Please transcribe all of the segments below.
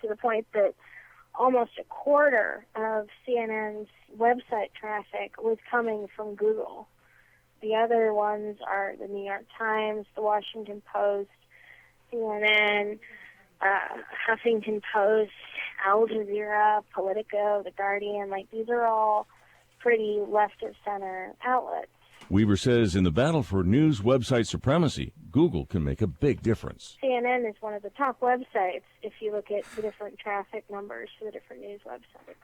to the point that almost a quarter of CNN's website traffic was coming from Google. The other ones are the New York Times, the Washington Post, CNN, Huffington Post, Al Jazeera, Politico, The Guardian. Like, these are all pretty left-of-center outlets. Weaver says in the battle for news website supremacy, Google can make a big difference. CNN is one of the top websites if you look at the different traffic numbers for the different news websites.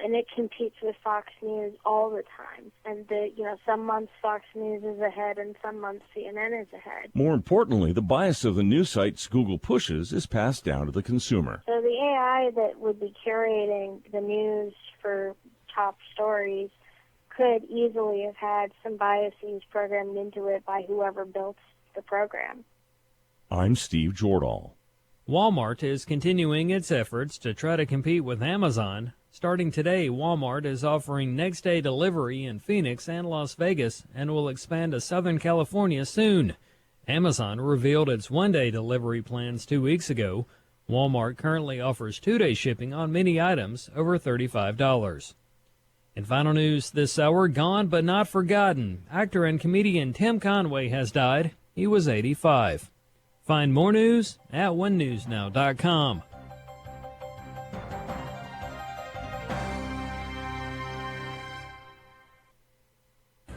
And it competes with Fox News all the time. And some months Fox News is ahead and some months CNN is ahead. More importantly, the bias of the news sites Google pushes is passed down to the consumer. So the AI that would be curating the news for top stories could easily have had some biases programmed into it by whoever built the program. I'm Steve Jordahl. Walmart is continuing its efforts to try to compete with Amazon. Starting today, Walmart is offering next-day delivery in Phoenix and Las Vegas and will expand to Southern California soon. Amazon revealed its one-day delivery plans 2 weeks ago. Walmart currently offers 2-day shipping on many items over $35. In final news this hour, gone but not forgotten. Actor and comedian Tim Conway has died. He was 85. Find more news at onenewsnow.com.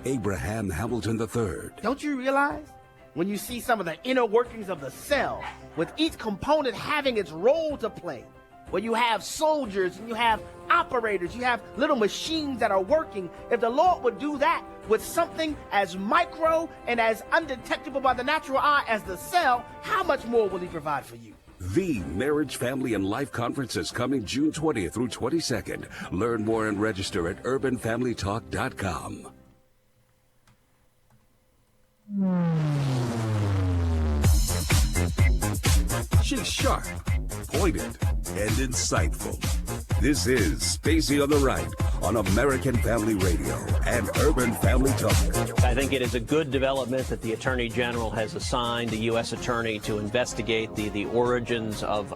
Abraham Hamilton III. Don't you realize when you see some of the inner workings of the cell, with each component having its role to play, where you have soldiers and you have operators, you have little machines that are working. If the Lord would do that with something as micro and as undetectable by the natural eye as the cell, how much more will he provide for you? The Marriage, Family, and Life Conference is coming June 20th through 22nd. Learn more and register at urbanfamilytalk.com. She's sharp, pointed, and insightful. This is Stacy on the Right on American Family Radio and Urban Family Talk. I think it is a good development that the Attorney General has assigned a U.S. attorney to investigate the origins of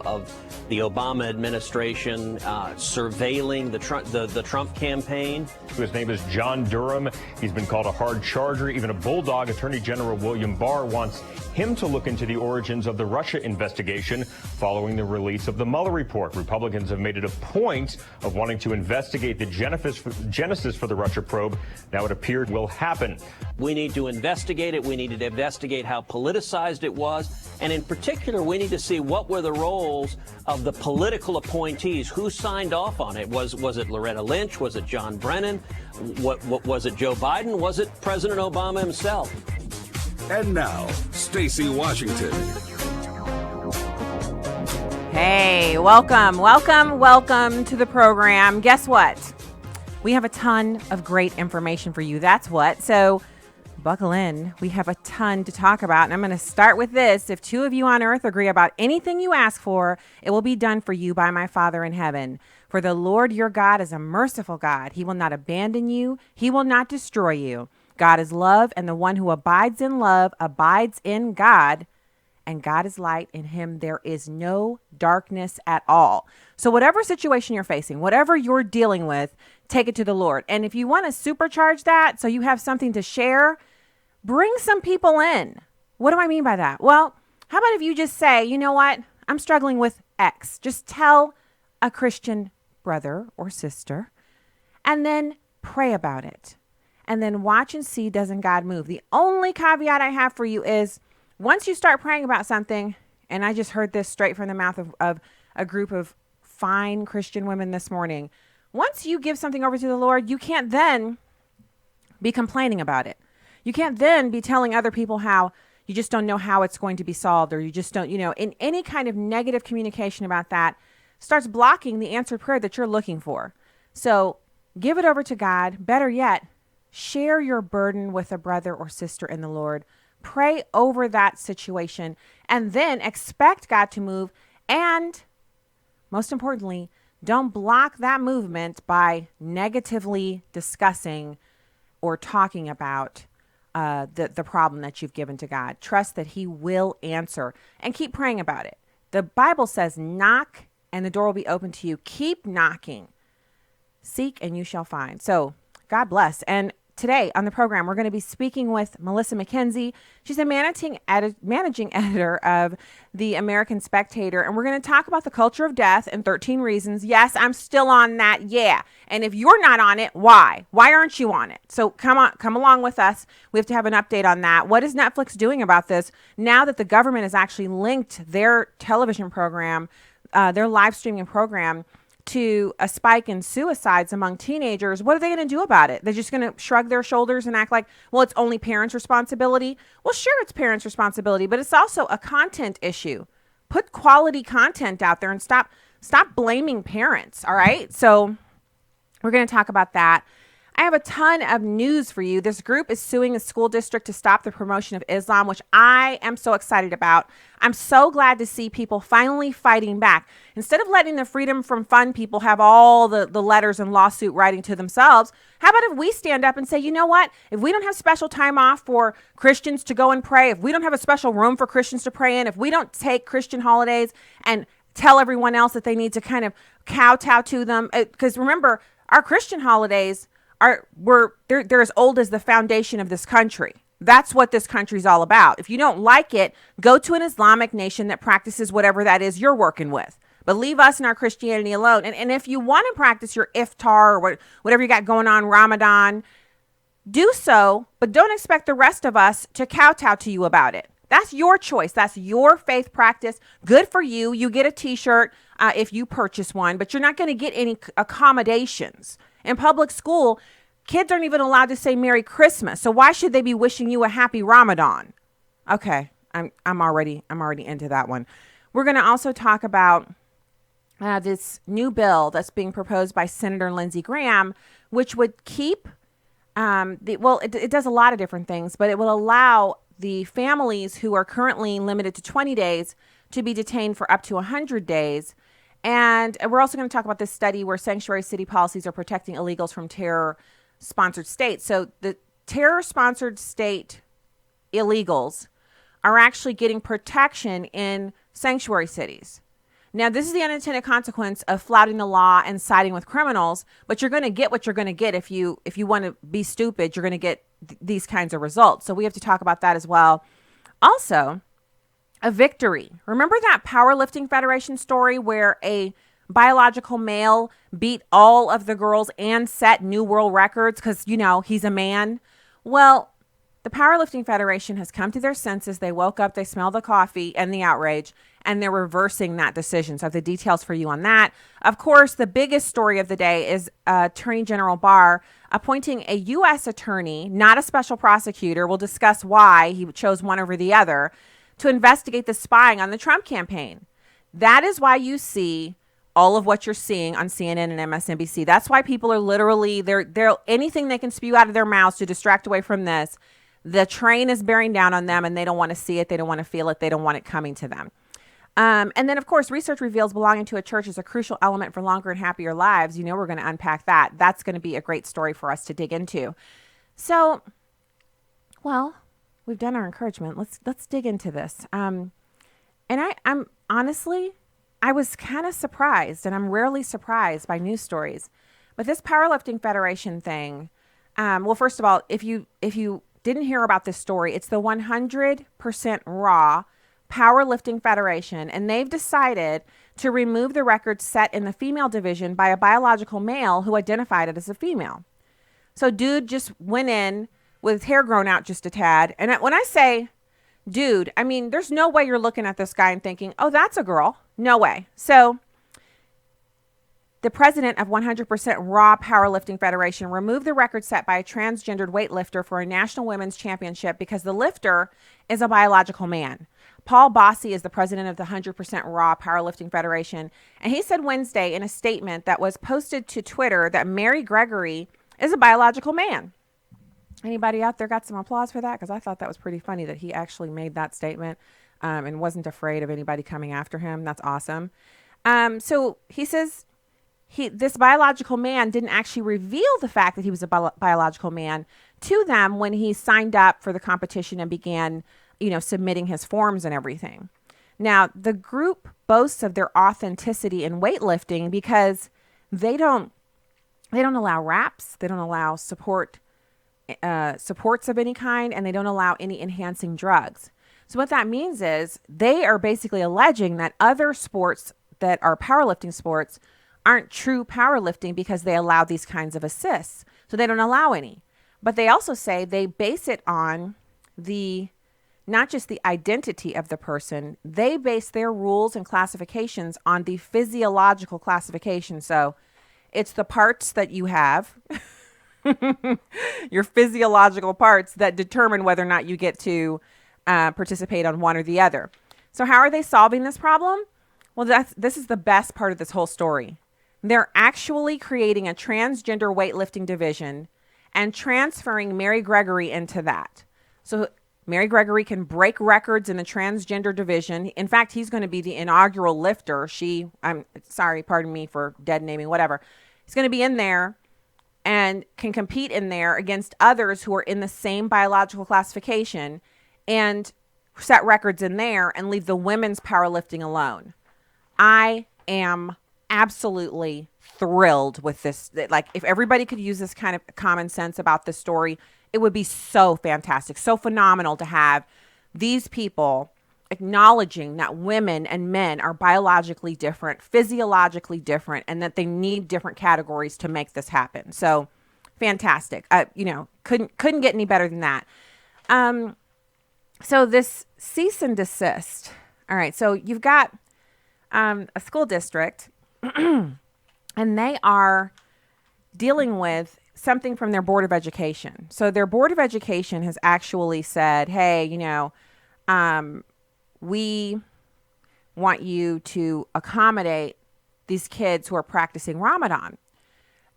the Obama administration surveilling the Trump campaign. His name is John Durham. He's been called a hard charger. Even a bulldog. Attorney General William Barr wants him to look into the origins of the Russia investigation following the release of the Mueller report. Republicans have made it a point of wanting to investigate the genesis for the Russia probe. Now it appears will happen. We need to investigate it. We need to investigate how politicized it was. And in particular, we need to see what were the roles of the political appointees. Who signed off on it? Was it Loretta Lynch? Was it John Brennan? What was it Joe Biden? Was it President Obama himself? And now, Stacy Washington. Hey, welcome to the program. Guess what? We have a ton of great information for you. That's what. So buckle in. We have a ton to talk about. And I'm going to start with this. If two of you on earth agree about anything you ask for, it will be done for you by my Father in heaven. For the Lord your God is a merciful God. He will not abandon you. He will not destroy you. God is love, and the one who abides in love abides in God, and God is light. In him there is no darkness at all. So whatever situation you're facing, whatever you're dealing with, take it to the Lord. And if you want to supercharge that so you have something to share, bring some people in. What do I mean by that? Well, how about if you just say, you know what? I'm struggling with X. Just tell a Christian brother or sister, and then pray about it. And then watch and see, doesn't God move? The only caveat I have for you is once you start praying about something, and I just heard this straight from the mouth of a group of fine Christian women this morning. Once you give something over to the Lord, you can't then be complaining about it. You can't then be telling other people how you just don't know how it's going to be solved, or you just don't, in any kind of negative communication about that starts blocking the answered prayer that you're looking for. So give it over to God. Better yet, share your burden with a brother or sister in the Lord. Pray over that situation and then expect God to move. And most importantly, don't block that movement by negatively discussing or talking about the problem that you've given to God. Trust that he will answer and keep praying about it. The Bible says, knock and the door will be open to you. Keep knocking. Seek and you shall find. So God bless. And today on the program, we're going to be speaking with Melissa Mackenzie. She's a managing editor of the American Spectator. And we're going to talk about the culture of death and 13 reasons. Yes, I'm still on that. Yeah. And if you're not on it, why? Why aren't you on it? So come along with us. We have to have an update on that. What is Netflix doing about this now that the government has actually linked their television program, their live streaming program, to a spike in suicides among teenagers? What are they going to do about it? They're just going to shrug their shoulders and act like, well, it's only parents' responsibility. Well, sure, it's parents' responsibility, but it's also a content issue. Put quality content out there and stop blaming parents. All right. So we're going to talk about that. I have a ton of news for you. This group is suing a school district to stop the promotion of Islam, which I am so excited about. I'm so glad to see people finally fighting back. Instead of letting the Freedom from Fun people have all the letters and lawsuit writing to themselves, how about if we stand up and say, you know what? If we don't have special time off for Christians to go and pray, if we don't have a special room for Christians to pray in, if we don't take Christian holidays and tell everyone else that they need to kind of kowtow to them, because remember, our Christian holidays they're as old as the foundation of this country. That's what this country's all about. If you don't like it, go to an Islamic nation that practices whatever that is you're working with. But leave us and our Christianity alone. And if you want to practice your iftar or whatever you got going on, Ramadan, do so, but don't expect the rest of us to kowtow to you about it. That's your choice. That's your faith practice. Good for you. You get a t-shirt if you purchase one, but you're not going to get any accommodations. In public school, kids aren't even allowed to say Merry Christmas. So why should they be wishing you a happy Ramadan? Okay, I'm already into that one. We're going to also talk about this new bill that's being proposed by Senator Lindsey Graham, which would keep it does a lot of different things, but it will allow the families who are currently limited to 20 days to be detained for up to 100 days. And we're also going to talk about this study where sanctuary city policies are protecting illegals from terror-sponsored states. So the terror-sponsored state illegals are actually getting protection in sanctuary cities. Now, this is the unintended consequence of flouting the law and siding with criminals, but you're going to get what you're going to get. If you want to be stupid, you're going to get these kinds of results. So we have to talk about that as well. Also, a victory. Remember that Powerlifting Federation story where a biological male beat all of the girls and set new world records because, he's a man? Well, the Powerlifting Federation has come to their senses. They woke up, they smelled the coffee and the outrage, and they're reversing that decision. So I have the details for you on that. Of course, the biggest story of the day is Attorney General Barr appointing a U.S. attorney, not a special prosecutor. We'll discuss why he chose one over the other, to investigate the spying on the Trump campaign. That is why you see all of what you're seeing on CNN and MSNBC. That's why people are literally, they're anything they can spew out of their mouths to distract away from this. The train is bearing down on them and they don't want to see it. They don't want to feel it. They don't want it coming to them. And then, of course, research reveals belonging to a church is a crucial element for longer and happier lives. We're going to unpack that. That's going to be a great story for us to dig into. So, well, we've done our encouragement. Let's dig into this. And I'm honestly, I was kind of surprised, and I'm rarely surprised by news stories. But this Powerlifting Federation thing, well, first of all, if you didn't hear about this story, it's the 100% raw Powerlifting Federation, and they've decided to remove the record set in the female division by a biological male who identified it as a female. So dude just went in with his hair grown out just a tad. And when I say dude, I mean, there's no way you're looking at this guy and thinking, oh, that's a girl. No way. So the president of 100% Raw Powerlifting Federation removed the record set by a transgendered weightlifter for a national women's championship because the lifter is a biological man. Paul Bossy is the president of the 100% Raw Powerlifting Federation. And he said Wednesday in a statement that was posted to Twitter that Mary Gregory is a biological man. Anybody out there got some applause for that? Because I thought that was pretty funny that he actually made that statement and wasn't afraid of anybody coming after him. That's awesome. So he says this biological man didn't actually reveal the fact that he was a biological man to them when he signed up for the competition and began, submitting his forms and everything. Now, the group boasts of their authenticity in weightlifting because they don't allow wraps, they don't allow supports of any kind, and they don't allow any enhancing drugs. So what that means is they are basically alleging that other sports that are powerlifting sports aren't true powerlifting because they allow these kinds of assists. So they don't allow any. But they also say they base it on not just the identity of the person, they base their rules and classifications on the physiological classification. So it's the parts that you have, your physiological parts that determine whether or not you get to participate on one or the other. So how are they solving this problem? Well, this is the best part of this whole story. They're actually creating a transgender weightlifting division and transferring Mary Gregory into that. So Mary Gregory can break records in the transgender division. In fact, he's going to be the inaugural lifter. I'm sorry, pardon me for dead naming, whatever. He's going to be in there and can compete in there against others who are in the same biological classification and set records in there and leave the women's powerlifting alone. I am absolutely thrilled with this. Like, if everybody could use this kind of common sense about this story, it would be so fantastic, so phenomenal to have these people acknowledging that women and men are biologically different, physiologically different, and that they need different categories to make this happen. So fantastic. Couldn't get any better than that. So this cease and desist. All right. So you've got a school district and they are dealing with something from their Board of Education. So their Board of Education has actually said, hey, we want you to accommodate these kids who are practicing Ramadan.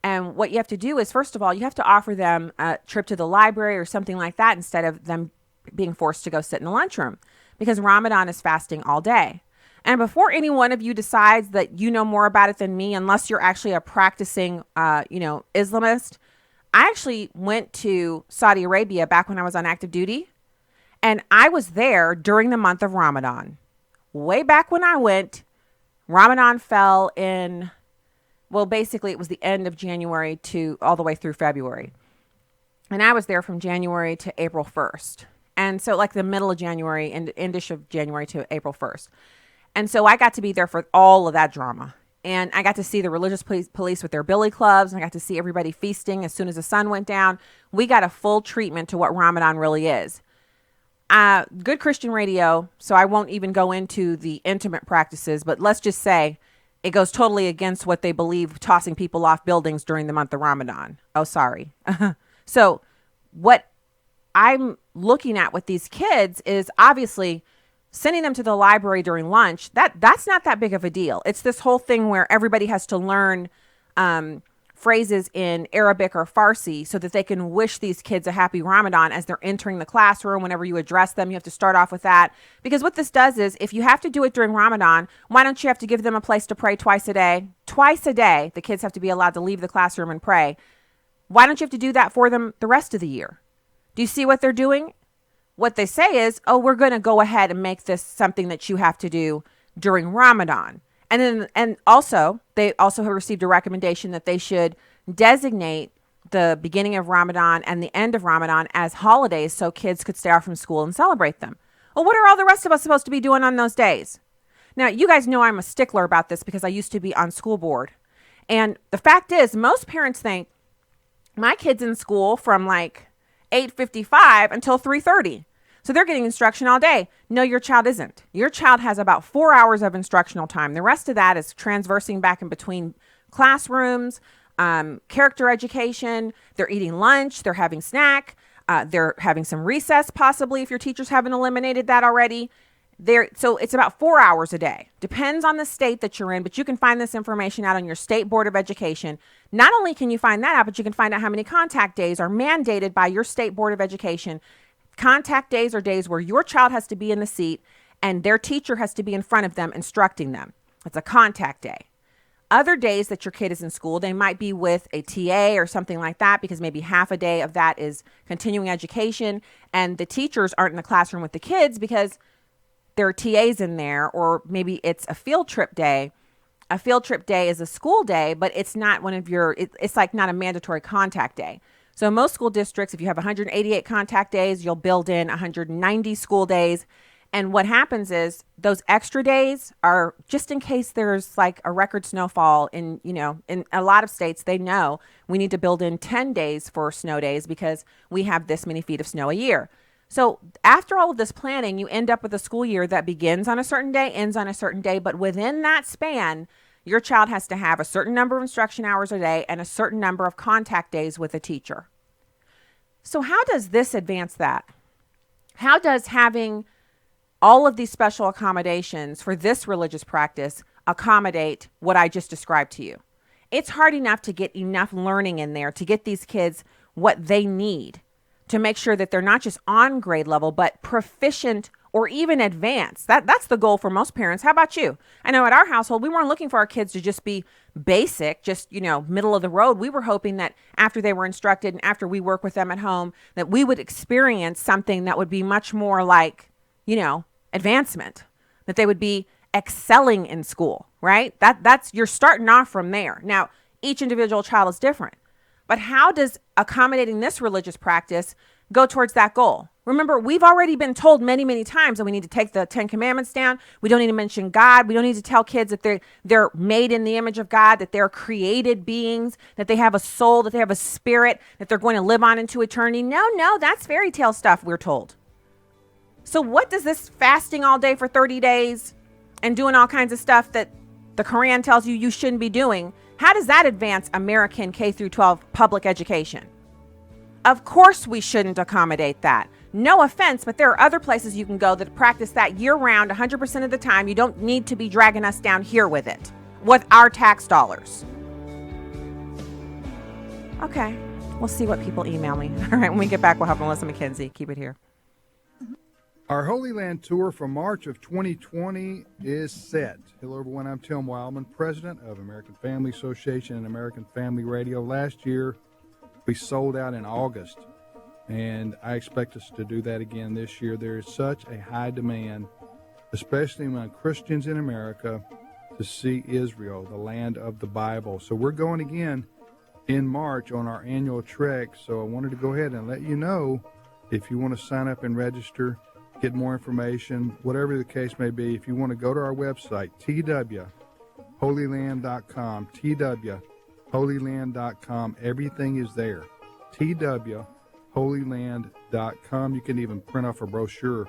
And what you have to do is, first of all, you have to offer them a trip to the library or something like that instead of them being forced to go sit in the lunchroom, because Ramadan is fasting all day. And before any one of you decides that you know more about it than me, unless you're actually a practicing, Islamist, I actually went to Saudi Arabia back when I was on active duty, and I was there during the month of Ramadan. Way back when I went, Ramadan fell in, well, basically it was the end of January to all the way through February. And I was there from January to April 1st. And so like the middle of January and endish of January to April 1st. And so I got to be there for all of that drama. And I got to see the religious police with their billy clubs. And I got to see everybody feasting as soon as the sun went down. We got a full treatment to what Ramadan really is. Good Christian radio, so I won't even go into the intimate practices, but let's just say it goes totally against what they believe, tossing people off buildings during the month of Ramadan. Oh, sorry. So what I'm looking at with these kids is obviously sending them to the library during lunch. That's not that big of a deal. It's this whole thing where everybody has to learn phrases in Arabic or Farsi so that they can wish these kids a happy Ramadan as they're entering the classroom. Whenever you address them, you have to start off with that. Because what this does is, if you have to do it during Ramadan, why don't you have to give them a place to pray twice a day? Twice a day, the kids have to be allowed to leave the classroom and pray. Why don't you have to do that for them the rest of the year? Do you see what they're doing? What they say is, oh, we're going to go ahead and make this something that you have to do during Ramadan. And also, they also have received a recommendation that they should designate the beginning of Ramadan and the end of Ramadan as holidays so kids could stay off from school and celebrate them. Well, what are all the rest of us supposed to be doing on those days? Now, you guys know I'm a stickler about this because I used to be on school board. And the fact is, most parents think my kid's in school from like 8:55 until 3:30. So they're getting instruction all day. No, your child isn't. Your child has about 4 hours of instructional time. The rest of that is transversing back in between classrooms, character education. They're eating lunch. They're having snack. They're having some recess, possibly, if your teachers haven't eliminated that already. So it's about 4 hours a day. Depends on the state that you're in, but you can find this information out on your state board of education. Not only can you find that out, but you can find out how many contact days are mandated by your state board of education. Contact days are days where your child has to be in the seat and their teacher has to be in front of them instructing them. It's a contact day. Other days that your kid is in school, they might be with a TA or something like that, because maybe half a day of that is continuing education and the teachers aren't in the classroom with the kids because there are TAs in there, or maybe it's a field trip day. A field trip day is a school day, but it's not one of your, it's like not a mandatory contact day. So most school districts, if you have 188 contact days, you'll build in 190 school days. And what happens is those extra days are just in case there's like a record snowfall in a lot of states. They know we need to build in 10 days for snow days because we have this many feet of snow a year. So after all of this planning, you end up with a school year that begins on a certain day, ends on a certain day. But within that span, your child has to have a certain number of instruction hours a day and a certain number of contact days with a teacher. So how does this advance that? How does having all of these special accommodations for this religious practice accommodate what I just described to you? It's hard enough to get enough learning in there to get these kids what they need to make sure that they're not just on grade level, but proficient or even advanced. That's the goal for most parents. How about you? I know at our household, we weren't looking for our kids to just be basic, just, middle of the road. We were hoping that after they were instructed and after we work with them at home, that we would experience something that would be much more like, advancement, that they would be excelling in school, right? That's you're starting off from there. Now, each individual child is different, but how does accommodating this religious practice go towards that goal? Remember, we've already been told many, many times that we need to take the 10 Commandments down. We don't need to mention God. We don't need to tell kids that they're made in the image of God, that they're created beings, that they have a soul, that they have a spirit, that they're going to live on into eternity. No, that's fairy tale stuff, we're told. So what does this fasting all day for 30 days and doing all kinds of stuff that the Quran tells you shouldn't be doing, how does that advance American K through 12 public education? Of course we shouldn't accommodate that. No offense, but there are other places you can go that practice that year-round 100% of the time. You don't need to be dragging us down here with it, with our tax dollars. Okay, we'll see what people email me. All right, when we get back, we'll have Melissa Mackenzie. Keep it here. Our Holy Land tour for March of 2020 is set. Hello, everyone. I'm Tim Wildman, president of American Family Association and American Family Radio. Last year, we sold out in August, and I expect us to do that again this year. There is such a high demand, especially among Christians in America, to see Israel, the land of the Bible. So we're going again in March on our annual trek. So I wanted to go ahead and let you know if you want to sign up and register, get more information, whatever the case may be. If you want to go to our website, twholyland.com, twholyland.com, everything is there. twholyland.com. You can even print off a brochure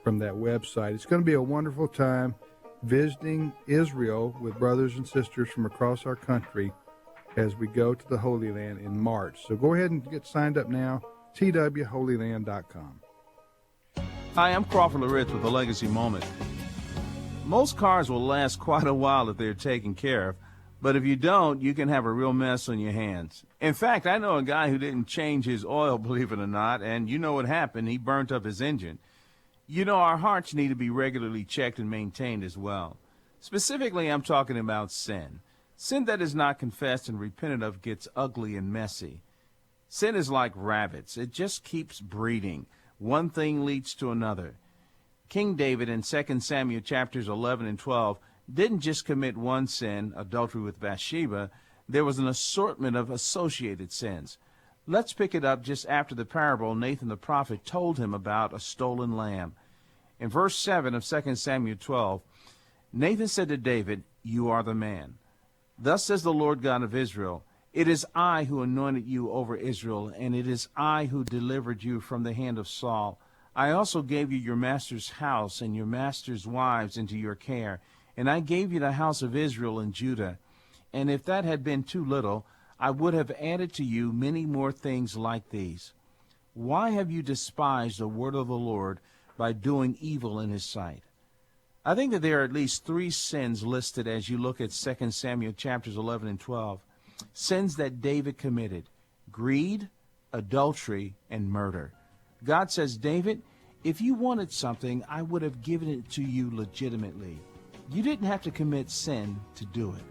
from that website. It's going to be a wonderful time visiting Israel with brothers and sisters from across our country as we go to the Holy Land in March. So go ahead and get signed up now, twholyland.com. Hi, I'm Crawford Loritz with A Legacy Moment. Most cars will last quite a while if they're taken care of, but if you don't, you can have a real mess on your hands. In fact, I know a guy who didn't change his oil, believe it or not, and you know what happened. He burnt up his engine. You know, our hearts need to be regularly checked and maintained as well. Specifically, I'm talking about sin. Sin that is not confessed and repented of gets ugly and messy. Sin is like rabbits. It just keeps breeding. One thing leads to another. King David in 2 Samuel chapters 11 and 12 didn't just commit one sin, adultery with Bathsheba. There was an assortment of associated sins. Let's pick it up just after the parable Nathan the prophet told him about a stolen lamb. In verse 7 of 2 Samuel 12, Nathan said to David, "You are the man. Thus says the Lord God of Israel, it is I who anointed you over Israel, and it is I who delivered you from the hand of Saul. I also gave you your master's house and your master's wives into your care, and I gave you the house of Israel and Judah. And if that had been too little, I would have added to you many more things like these. Why have you despised the word of the Lord by doing evil in his sight?" I think that there are at least 3 sins listed as you look at 2 Samuel chapters 11 and 12. Sins that David committed: greed, adultery, and murder. God says, David, if you wanted something, I would have given it to you legitimately. You didn't have to commit sin to do it.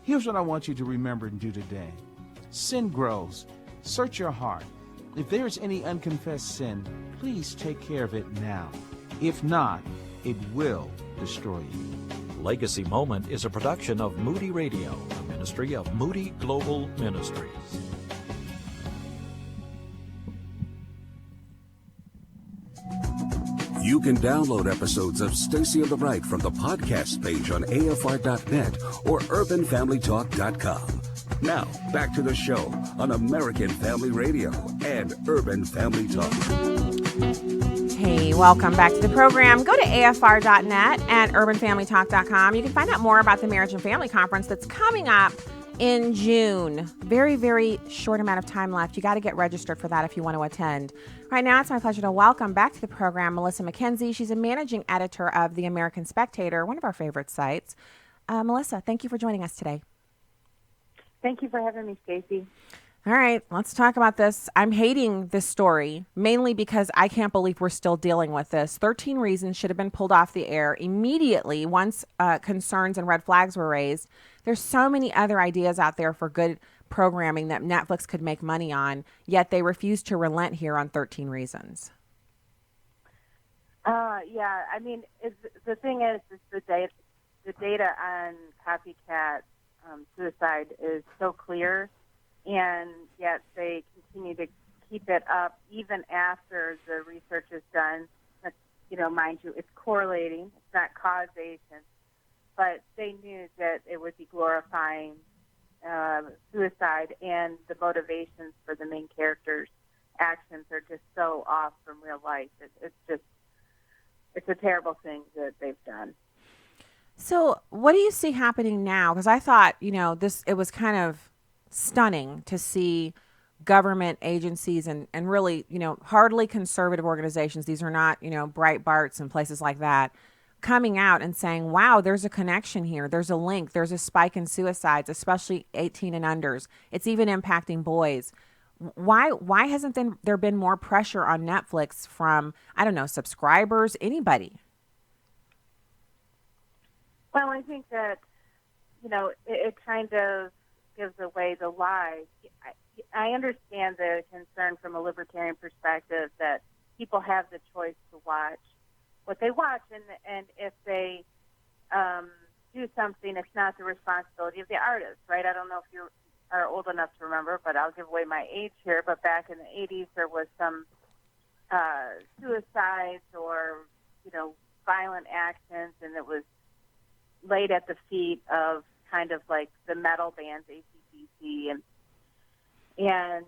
Here's what I want you to remember and do today. Sin grows. Search your heart. If there is any unconfessed sin, please take care of it now. If not, it will destroy you. Legacy Moment is a production of Moody Radio, a ministry of Moody Global Ministries. You can download episodes of Stacy on the Right from the podcast page on AFR.net or UrbanFamilyTalk.com. Now, back to the show on American Family Radio and Urban Family Talk. Hey, welcome back to the program. Go to AFR.net and UrbanFamilyTalk.com. You can find out more about the Marriage and Family Conference that's coming up in June. Very, very short amount of time left. You got to get registered for that if you want to attend. Right now, it's my pleasure to welcome back to the program Melissa Mackenzie. She's a managing editor of the American Spectator, one of our favorite sites. Melissa, thank you for joining us today. Thank you for having me, Stacy. All right, let's talk about this. I'm hating this story, mainly because I can't believe we're still dealing with this. 13 Reasons should have been pulled off the air immediately once concerns and red flags were raised. There's so many other ideas out there for good programming that Netflix could make money on, yet they refuse to relent here on 13 Reasons. Yeah, I mean, the thing is the data on copycat suicide is so clear, and yet they continue to keep it up even after the research is done. Mind you, it's correlating, it's not causation, but they knew that it would be glorifying suicide, and the motivations for the main characters' actions are just so off from real life. It's a terrible thing that they've done. So what do you see happening now? Because I thought, it was kind of stunning to see government agencies and really, hardly conservative organizations. These are not, Breitbarts and places like that, coming out and saying, wow, there's a connection here. There's a link. There's a spike in suicides, especially 18 and unders. It's even impacting boys. Why hasn't there been more pressure on Netflix from, subscribers, anybody? Well, I think that, it kind of gives away the lie. I understand the concern from a libertarian perspective that people have the choice to watch what they watch, and if they do something, it's not the responsibility of the artist, right? I don't know if you are old enough to remember, but I'll give away my age here, but back in the 80s there was some suicides or, violent actions, and it was laid at the feet of kind of like the metal bands, AC/DC, and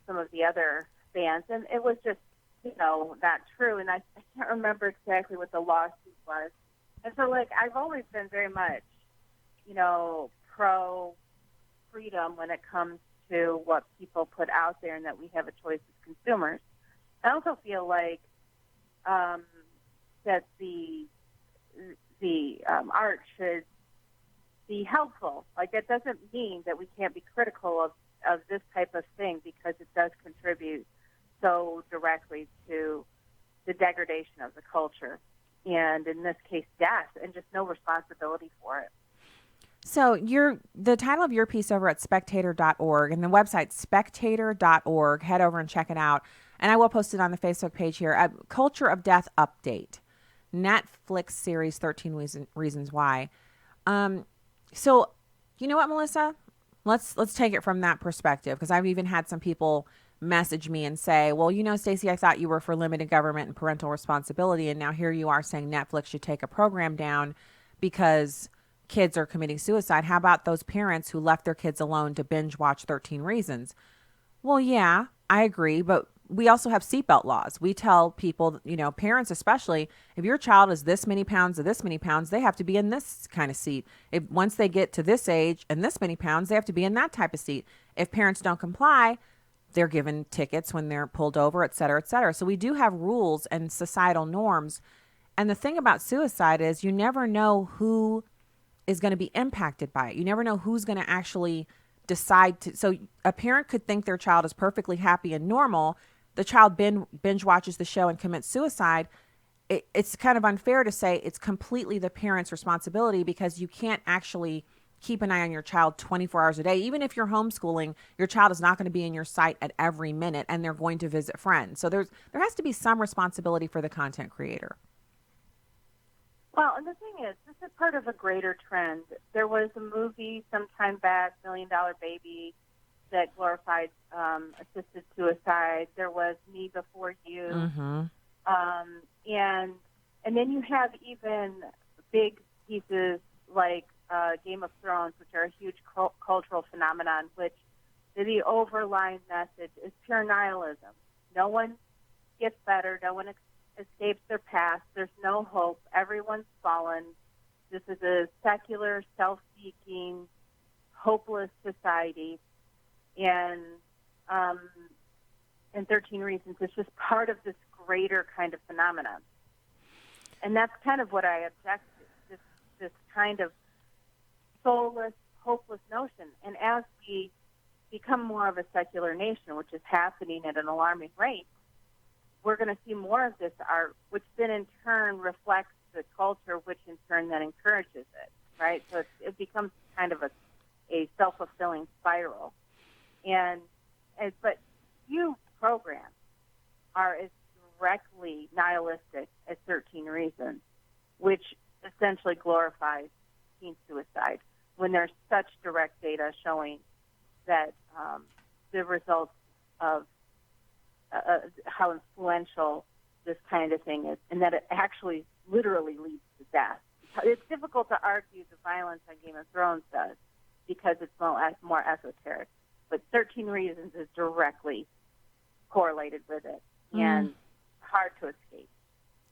some of the other bands, and it was just, not true. And I can't remember exactly what the lawsuit was. And so, I've always been very much, pro-freedom when it comes to what people put out there and that we have a choice as consumers. I also feel like that the art should be helpful. That doesn't mean that we can't be critical of this type of thing, because it does contribute so directly to the degradation of the culture, and in this case, death, and just no responsibility for it. So the title of your piece over at spectator.org, and the website spectator.org, head over and check it out. And I will post it on the Facebook page here. Culture of Death Update, Netflix series 13 Reasons Why. So you know what, Melissa? Let's take it from that perspective, because I've even had some people message me and say, well, Stacy, I thought you were for limited government and parental responsibility, and now here you are saying Netflix should take a program down because kids are committing suicide. How about those parents who left their kids alone to binge watch 13 Reasons? Well, yeah, I agree, but we also have seatbelt laws. We tell people, parents especially, if your child is this many pounds or this many pounds, they have to be in this kind of seat. Once they get to this age and this many pounds, they have to be in that type of seat. If parents don't comply, they're given tickets when they're pulled over, et cetera, et cetera. So we do have rules and societal norms. And the thing about suicide is you never know who is going to be impacted by it. You never know who's going to actually decide to. So a parent could think their child is perfectly happy and normal. The child binge watches the show and commits suicide. It's kind of unfair to say it's completely the parent's responsibility, because you can't actually keep an eye on your child 24 hours a day. Even if you're homeschooling, your child is not going to be in your sight at every minute, and they're going to visit friends. So there has to be some responsibility for the content creator. Well, and the thing is, this is part of a greater trend. There was a movie sometime back, $1 Million Baby, that glorified assisted suicide. There was Me Before You. Mm-hmm. And then you have even big pieces like Game of Thrones, which are a huge cultural phenomenon, which the overlying message is pure nihilism. No one gets better. No one escapes their past. There's no hope. Everyone's fallen. This is a secular, self-seeking, hopeless society. And 13 Reasons is just part of this greater kind of phenomenon. And that's kind of what I object to, this kind of soulless, hopeless notion. And as we become more of a secular nation, which is happening at an alarming rate, we're going to see more of this art, which then in turn reflects the culture, which in turn then encourages it, right? So it becomes kind of a self-fulfilling spiral. But few programs are as directly nihilistic as 13 Reasons, which essentially glorifies teen suicide, when there's such direct data showing that the results of how influential this kind of thing is, and that it actually literally leads to death. It's difficult to argue the violence on Game of Thrones does, because it's more esoteric. But 13 Reasons is directly correlated with it, and hard to escape.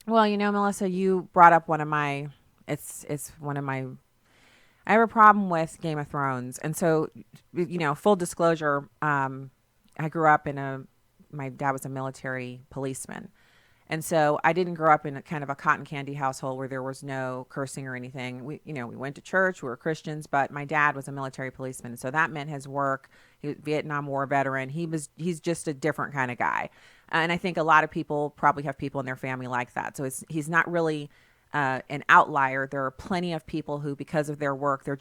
Well, Melissa, you brought up one of my, it's one of my, I have a problem with Game of Thrones. And so, full disclosure, I grew up my dad was a military policeman. And so I didn't grow up in a kind of a cotton candy household where there was no cursing or anything. We went to church, we were Christians, but my dad was a military policeman. So that meant his work. He was a Vietnam War veteran. He's just a different kind of guy. And I think a lot of people probably have people in their family like that. So he's not really an outlier. There are plenty of people who, because of their work, they're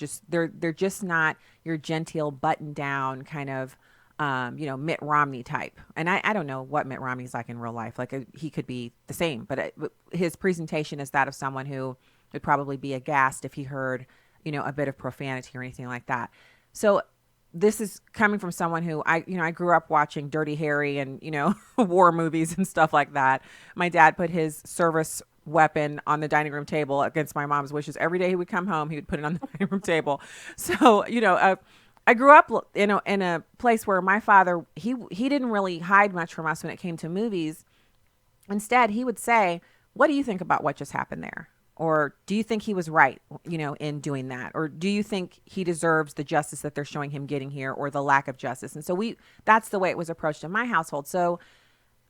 just not your genteel button down kind of Mitt Romney type. And I don't know what Mitt Romney's like in real life. Like he could be the same, but his presentation is that of someone who would probably be aghast if he heard, a bit of profanity or anything like that. So this is coming from someone who I grew up watching Dirty Harry and, war movies and stuff like that. My dad put his service weapon on the dining room table against my mom's wishes. Every day he would come home, he would put it on the dining room table. So, I grew up in a place where my father, he didn't really hide much from us when it came to movies. Instead, he would say, "What do you think about what just happened there?" Or do you think he was right, in doing that? Or do you think he deserves the justice that they're showing him getting here, or the lack of justice? And so that's the way it was approached in my household. So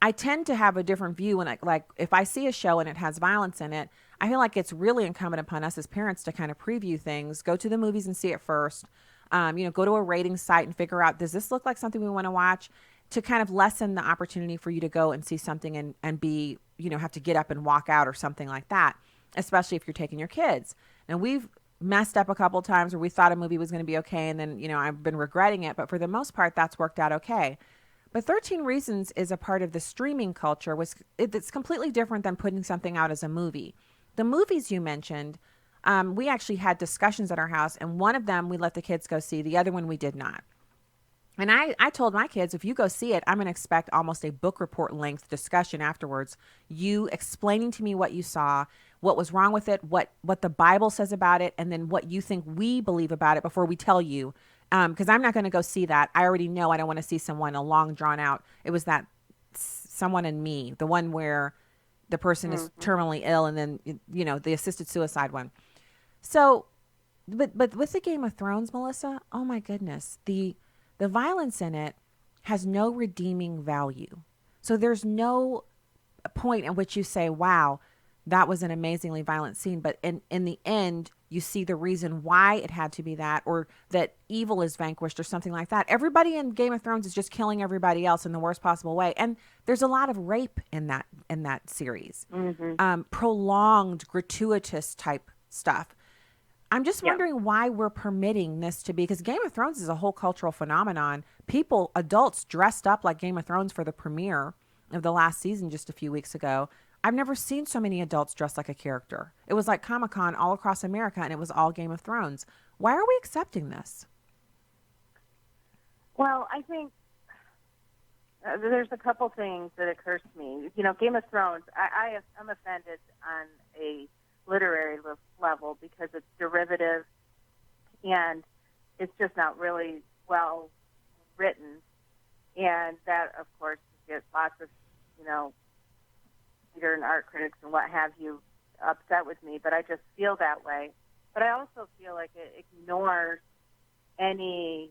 I tend to have a different view when if I see a show and it has violence in it, I feel like it's really incumbent upon us as parents to kind of preview things, go to the movies and see it first. Go to a rating site and figure out, does this look like something we want to watch, to kind of lessen the opportunity for you to go and see something and be, have to get up and walk out or something like that, especially if you're taking your kids. And we've messed up a couple of times where we thought a movie was going to be okay, and then, I've been regretting it. But for the most part, that's worked out okay. But 13 Reasons is a part of the streaming culture. It's completely different than putting something out as a movie. The movies you mentioned, we actually had discussions at our house, and one of them we let the kids go see. The other one we did not. And I told my kids, if you go see it, I'm going to expect almost a book report length discussion afterwards. You explaining to me what you saw, what was wrong with it, what the Bible says about it, and then what you think we believe about it before we tell you. Because I'm not going to go see that. I already know I don't want to see someone a long drawn out. It was that Someone in Me, the one where the person is terminally ill, and then, the assisted suicide one. So, but with the Game of Thrones, Melissa, oh my goodness, the violence in it has no redeeming value. So there's no point in which you say, wow, that was an amazingly violent scene. But in the end, you see the reason why it had to be that, or that evil is vanquished or something like that. Everybody in Game of Thrones is just killing everybody else in the worst possible way. And there's a lot of rape in that series. Prolonged, gratuitous type stuff. I'm just wondering why we're permitting this to be, because Game of Thrones is a whole cultural phenomenon. Adults dressed up like Game of Thrones for the premiere of the last season just a few weeks ago. I've never seen so many adults dressed like a character. It was like Comic-Con all across America, and it was all Game of Thrones. Why are we accepting this? Well, I think there's a couple things that occurs to me. Game of Thrones, I'm offended on a literary level because it's derivative and it's just not really well written. And that, of course, gets lots of, theater and art critics and what have you upset with me, but I just feel that way. But I also feel like it ignores any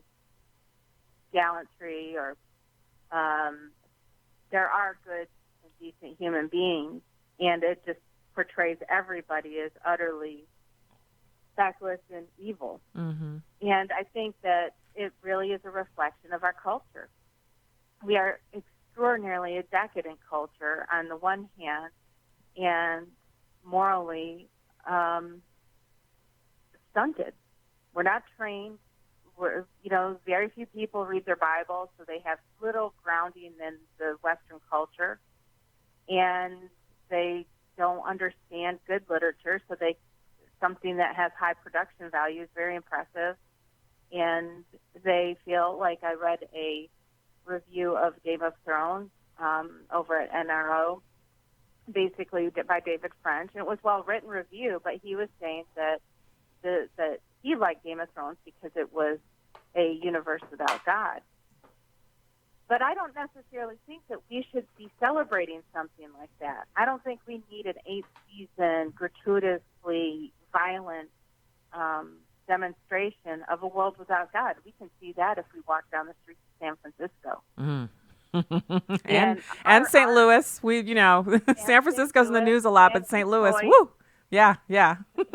gallantry or there are good and decent human beings, and it just portrays everybody as utterly feckless and evil. Mm-hmm. And I think that it really is a reflection of our culture. We are extraordinarily a decadent culture on the one hand, and morally stunted. We're not trained. Very few people read their Bible, so they have little grounding in the Western culture, and they don't understand good literature, so something that has high production value is very impressive, and they feel like I read a review of Game of Thrones over at NRO, basically by David French, and it was a well-written review, but he was saying that that he liked Game of Thrones because it was a universe without God. But I don't necessarily think that we should be celebrating something like that. I don't think we need an 8-season, gratuitously violent demonstration of a world without God. We can see that if we walk down the streets of San Francisco. Mm. and St. Louis. San Francisco's in the news a lot, but St. Louis, woo! Yeah.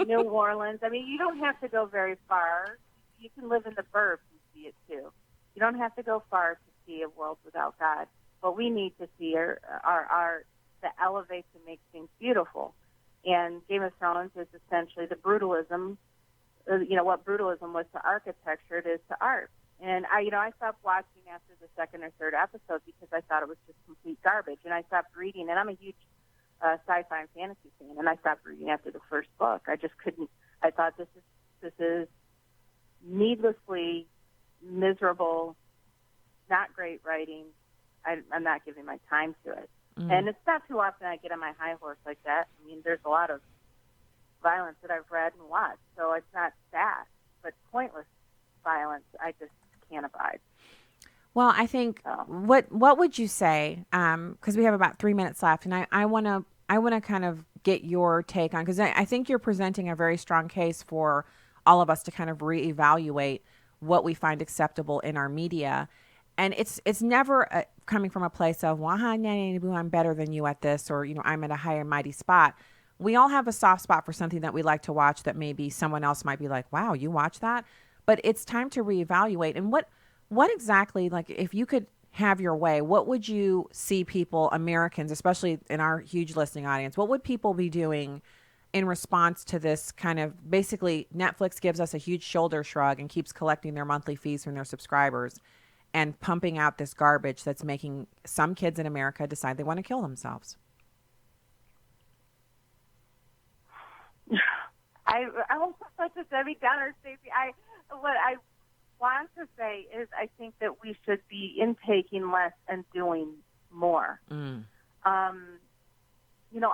New Orleans. I mean, you don't have to go very far. You can live in the burbs and see it too. You don't have to go far to see a world without God. But we need to see our art that elevates and makes things beautiful. And Game of Thrones is essentially the brutalism. What brutalism was to architecture, it is to art. And I stopped watching after the second or third episode because I thought it was just complete garbage. And I stopped reading. And I'm a huge sci-fi and fantasy fan, and I stopped reading after the first book. I just couldn't. I thought this is needlessly miserable, not great writing. I'm not giving my time to it. And it's not too often I get on my high horse like that. I mean, there's a lot of violence that I've read and watched, so it's not that, but pointless violence I just can't abide. Well, I think what would you say? Because we have about 3 minutes left, and I want to kind of get your take on, because I think you're presenting a very strong case for all of us to kind of reevaluate what we find acceptable in our media, and it's never coming from a place of I'm better than you at this, or I'm at a higher mighty spot. We all have a soft spot for something that we like to watch that maybe someone else might be like, wow, you watch that, but it's time to reevaluate. And what exactly, like, if you could have your way, what would you see people, Americans, especially in our huge listening audience, what would people be doing in response to this kind of, basically, Netflix gives us a huge shoulder shrug and keeps collecting their monthly fees from their subscribers and pumping out this garbage that's making some kids in America decide they want to kill themselves? I almost such a Debbie Downer, Stacy. What I want to say is I think that we should be intaking less and doing more.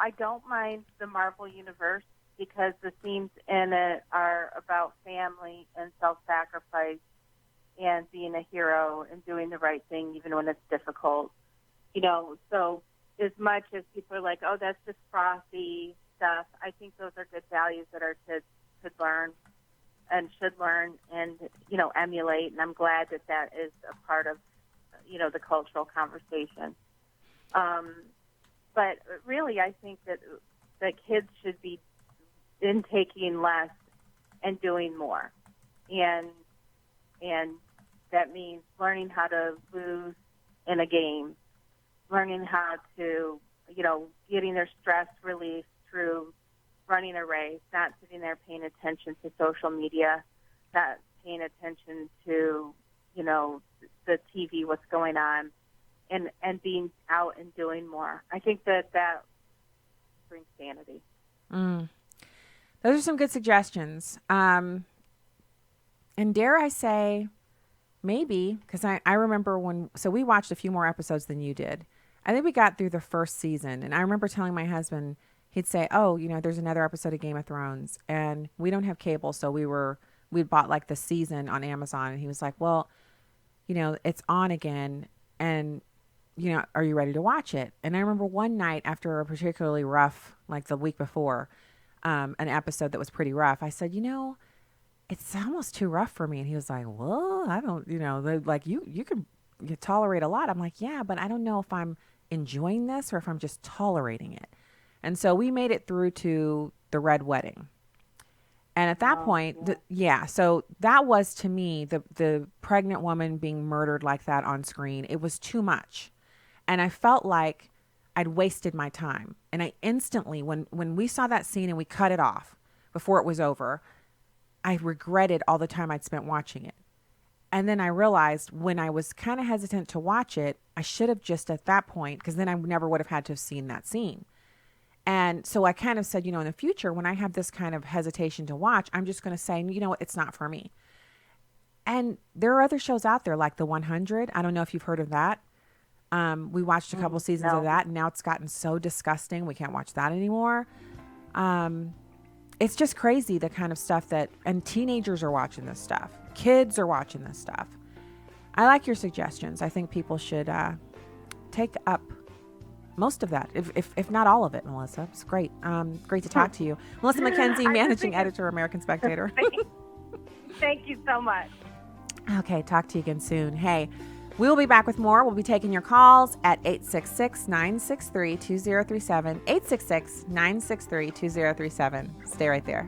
I don't mind the Marvel Universe because the themes in it are about family and self-sacrifice and being a hero and doing the right thing even when it's difficult. So as much as people are like, oh, that's just frothy stuff, I think those are good values that our kids could learn and should learn and, emulate. And I'm glad that that is a part of, the cultural conversation. But really, I think that kids should be intaking less and doing more. And that means learning how to lose in a game, learning how to, getting their stress released through running a race, not sitting there paying attention to social media, not paying attention to, the TV, what's going on, and being out and doing more. I think that brings sanity. Those are some good suggestions. And dare I say, maybe, because I remember so we watched a few more episodes than you did. I think we got through the first season, and I remember telling my husband, he'd say, oh, there's another episode of Game of Thrones, and we don't have cable, so we'd bought like the season on Amazon, and he was like, well, it's on again, and, are you ready to watch it? And I remember one night after a particularly rough, like the week before, an episode that was pretty rough, I said, it's almost too rough for me. And he was like, well, I don't, like you can tolerate a lot. I'm like, yeah, but I don't know if I'm enjoying this or if I'm just tolerating it. And so we made it through to the Red Wedding. And at that point, so that was to me, the pregnant woman being murdered like that on screen. It was too much. And I felt like I'd wasted my time. And I instantly, when we saw that scene and we cut it off before it was over, I regretted all the time I'd spent watching it. And then I realized when I was kind of hesitant to watch it, I should have just at that point, because then I never would have had to have seen that scene. And so I kind of said, in the future, when I have this kind of hesitation to watch, I'm just going to say, you know what, it's not for me. And there are other shows out there like The 100. I don't know if you've heard of that. We watched a couple seasons of that, and now it's gotten so disgusting. We can't watch that anymore. It's just crazy, the kind of stuff and teenagers are watching this stuff. Kids are watching this stuff. I like your suggestions. I think people should take up most of that, if not all of it, Melissa. It's great. Great to talk to you. Melissa Mackenzie, Managing Editor, American Spectator. Thank you so much. Okay, talk to you again soon. Hey, we'll be back with more. We'll be taking your calls at 866-963-2037, 866-963-2037. Stay right there.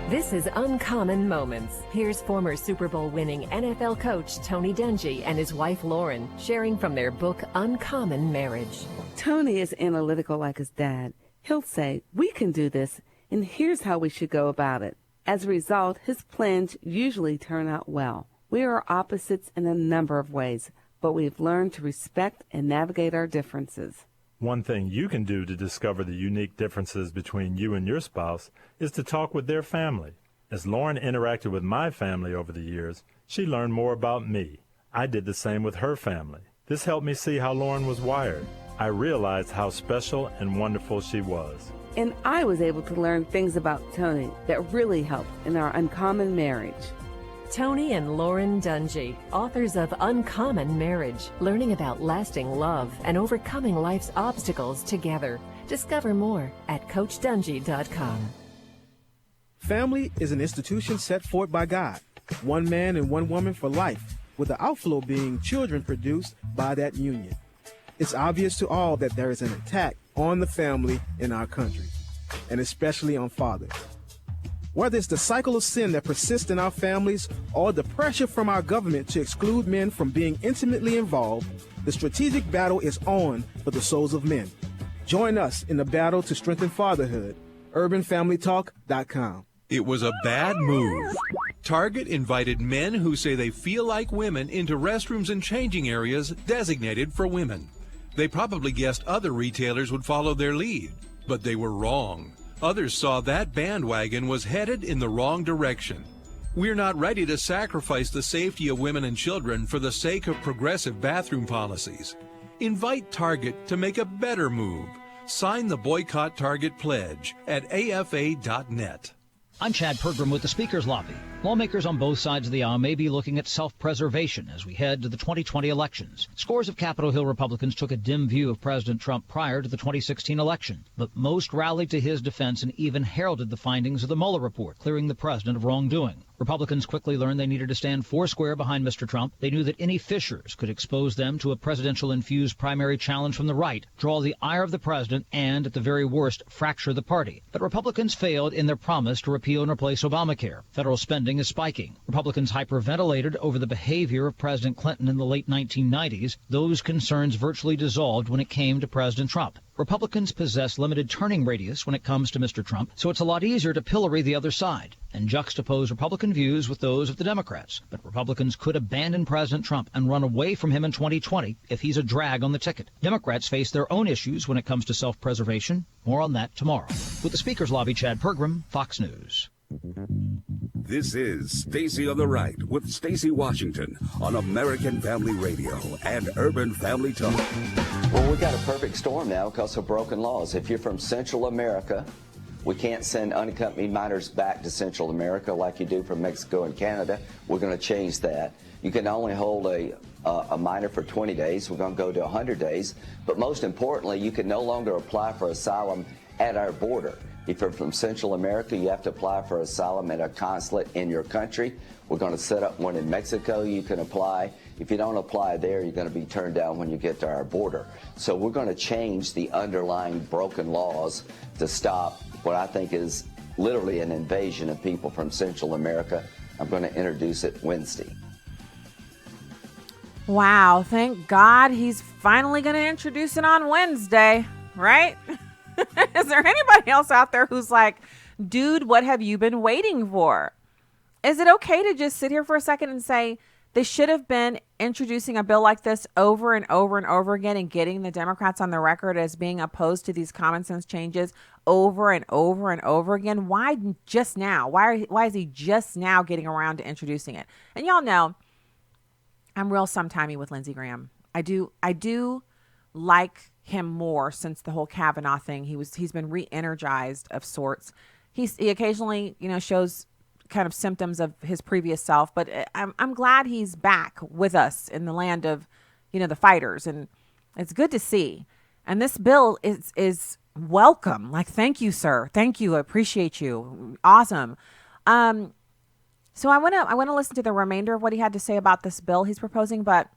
This is Uncommon Moments. Here's former Super Bowl winning NFL coach Tony Dungy and his wife Lauren sharing from their book Uncommon Marriage. Tony is analytical like his dad. He'll say, we can do this, and here's how we should go about it. As a result, his plans usually turn out well. We are opposites in a number of ways, but we've learned to respect and navigate our differences. One thing you can do to discover the unique differences between you and your spouse is to talk with their family. As Lauren interacted with my family over the years, she learned more about me. I did the same with her family. This helped me see how Lauren was wired. I realized how special and wonderful she was. And I was able to learn things about Tony that really helped in our uncommon marriage. Tony and Lauren Dungy, authors of Uncommon Marriage, learning about lasting love and overcoming life's obstacles together. Discover more at CoachDungy.com. Family is an institution set forth by God, one man and one woman for life, with the outflow being children produced by that union. It's obvious to all that there is an attack on the family in our country, and especially on fathers. Whether it's the cycle of sin that persists in our families or the pressure from our government to exclude men from being intimately involved, the strategic battle is on for the souls of men. Join us in the battle to strengthen fatherhood. UrbanFamilyTalk.com. It was a bad move. Target invited men who say they feel like women into restrooms and changing areas designated for women. They probably guessed other retailers would follow their lead, but they were wrong. Others saw that bandwagon was headed in the wrong direction. We're not ready to sacrifice the safety of women and children for the sake of progressive bathroom policies. Invite Target to make a better move. Sign the Boycott Target Pledge at afa.net. I'm Chad Pergram with the Speaker's Lobby. Lawmakers on both sides of the aisle may be looking at self-preservation as we head to the 2020 elections. Scores of Capitol Hill Republicans took a dim view of President Trump prior to the 2016 election, but most rallied to his defense and even heralded the findings of the Mueller report, clearing the president of wrongdoing. Republicans quickly learned they needed to stand foursquare behind Mr. Trump. They knew that any fissures could expose them to a presidential-infused primary challenge from the right, draw the ire of the president, and, at the very worst, fracture the party. But Republicans failed in their promise to repeal and replace Obamacare. Federal spending is spiking. Republicans hyperventilated over the behavior of President Clinton in the late 1990s. Those concerns virtually dissolved when it came to President Trump. Republicans possess limited turning radius when it comes to Mr. Trump, so it's a lot easier to pillory the other side and juxtapose Republican views with those of the Democrats. But Republicans could abandon President Trump and run away from him in 2020 if he's a drag on the ticket. Democrats face their own issues when it comes to self-preservation. More on that tomorrow. With the Speaker's Lobby, Chad Pergram, Fox News. This is Stacy on the Right with Stacy Washington on American Family Radio and Urban Family Talk. Well, we've got a perfect storm now because of broken laws. If you're from Central America, we can't send unaccompanied minors back to Central America like you do from Mexico and Canada. We're going to change that. You can only hold a minor for 20 days. We're going to go to 100 days. But most importantly, you can no longer apply for asylum at our border. If you're from Central America, you have to apply for asylum at a consulate in your country. We're going to set up one in Mexico. You can apply. If you don't apply there, you're going to be turned down when you get to our border. So we're going to change the underlying broken laws to stop what I think is literally an invasion of people from Central America. I'm going to introduce it Wednesday. Wow, thank God he's finally going to introduce it on Wednesday, right? Is there anybody else out there who's like, dude, what have you been waiting for? Is it okay to just sit here for a second and say they should have been introducing a bill like this over and over and over again and getting the Democrats on the record as being opposed to these common sense changes over and over and over again? Why just now? Why is he just now getting around to introducing it? And y'all know I'm real sometimey with Lindsey Graham. I do like him more since the whole Kavanaugh thing. He's been re-energized of sorts. He occasionally, shows kind of symptoms of his previous self, but I'm glad he's back with us in the land of, the fighters, and it's good to see. And this bill is welcome. Like, thank you, sir. Thank you. I appreciate you. Awesome. So I want to listen to the remainder of what he had to say about this bill he's proposing, but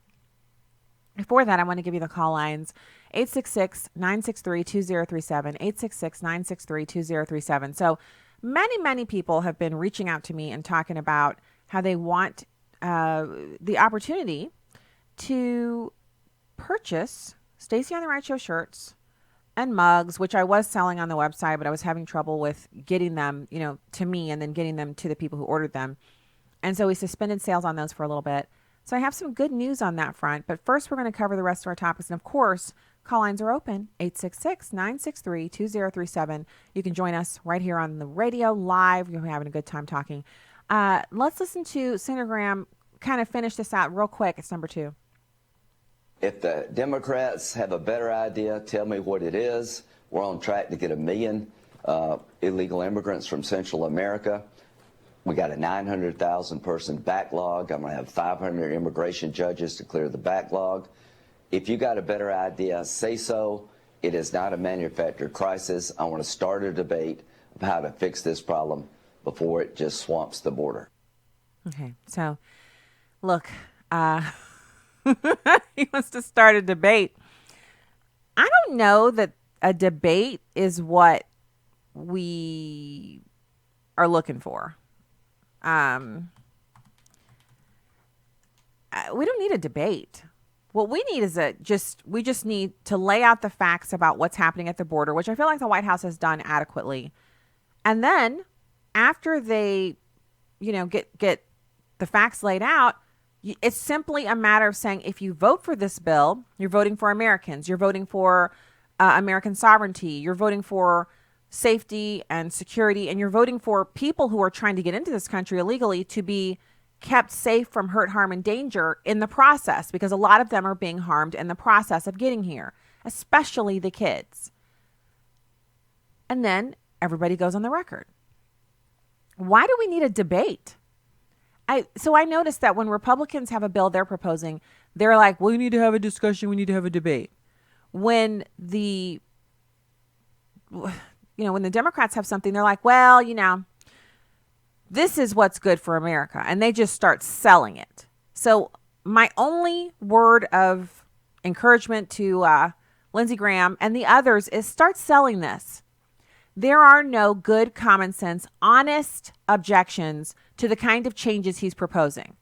before that, I want to give you the call lines, 866-963-2037, 866-963-2037. So many people have been reaching out to me and talking about how they want the opportunity to purchase Stacy on the Right Show shirts and mugs, which I was selling on the website, but I was having trouble with getting them, to me and then getting them to the people who ordered them. And so we suspended sales on those for a little bit. So I have some good news on that front. But first, we're going to cover the rest of our topics. And of course, call lines are open, 866-963-2037. You can join us right here on the radio live. You're having a good time talking. Let's listen to Senator Graham kind of finish this out real quick. It's number 2. If the Democrats have a better idea, tell me what it is. We're on track to get 1 million illegal immigrants from Central America. We got a 900,000 person backlog. I'm going to have 500 immigration judges to clear the backlog. If you got a better idea, say so. It is not a manufactured crisis. I want to start a debate of how to fix this problem before it just swamps the border. Okay, so look, he wants to start a debate. I don't know that a debate is what we are looking for. We don't need a debate. What we need is we just need to lay out the facts about what's happening at the border, which I feel like the White House has done adequately. And then after they, get the facts laid out, it's simply a matter of saying, if you vote for this bill, you're voting for Americans, you're voting for American sovereignty, you're voting for safety and security, and you're voting for people who are trying to get into this country illegally to be kept safe from hurt, harm, and danger in the process, because a lot of them are being harmed in the process of getting here, especially the kids. And then everybody goes on the record. Why do we need a debate? So I noticed that when Republicans have a bill they're proposing, they're like, well, we need to have a discussion, we need to have a debate. When the Democrats have something, they're like, well, this is what's good for America, and they just start selling it. So my only word of encouragement to Lindsey Graham and the others is start selling this. There are no good, common sense, honest objections to the kind of changes he's proposing.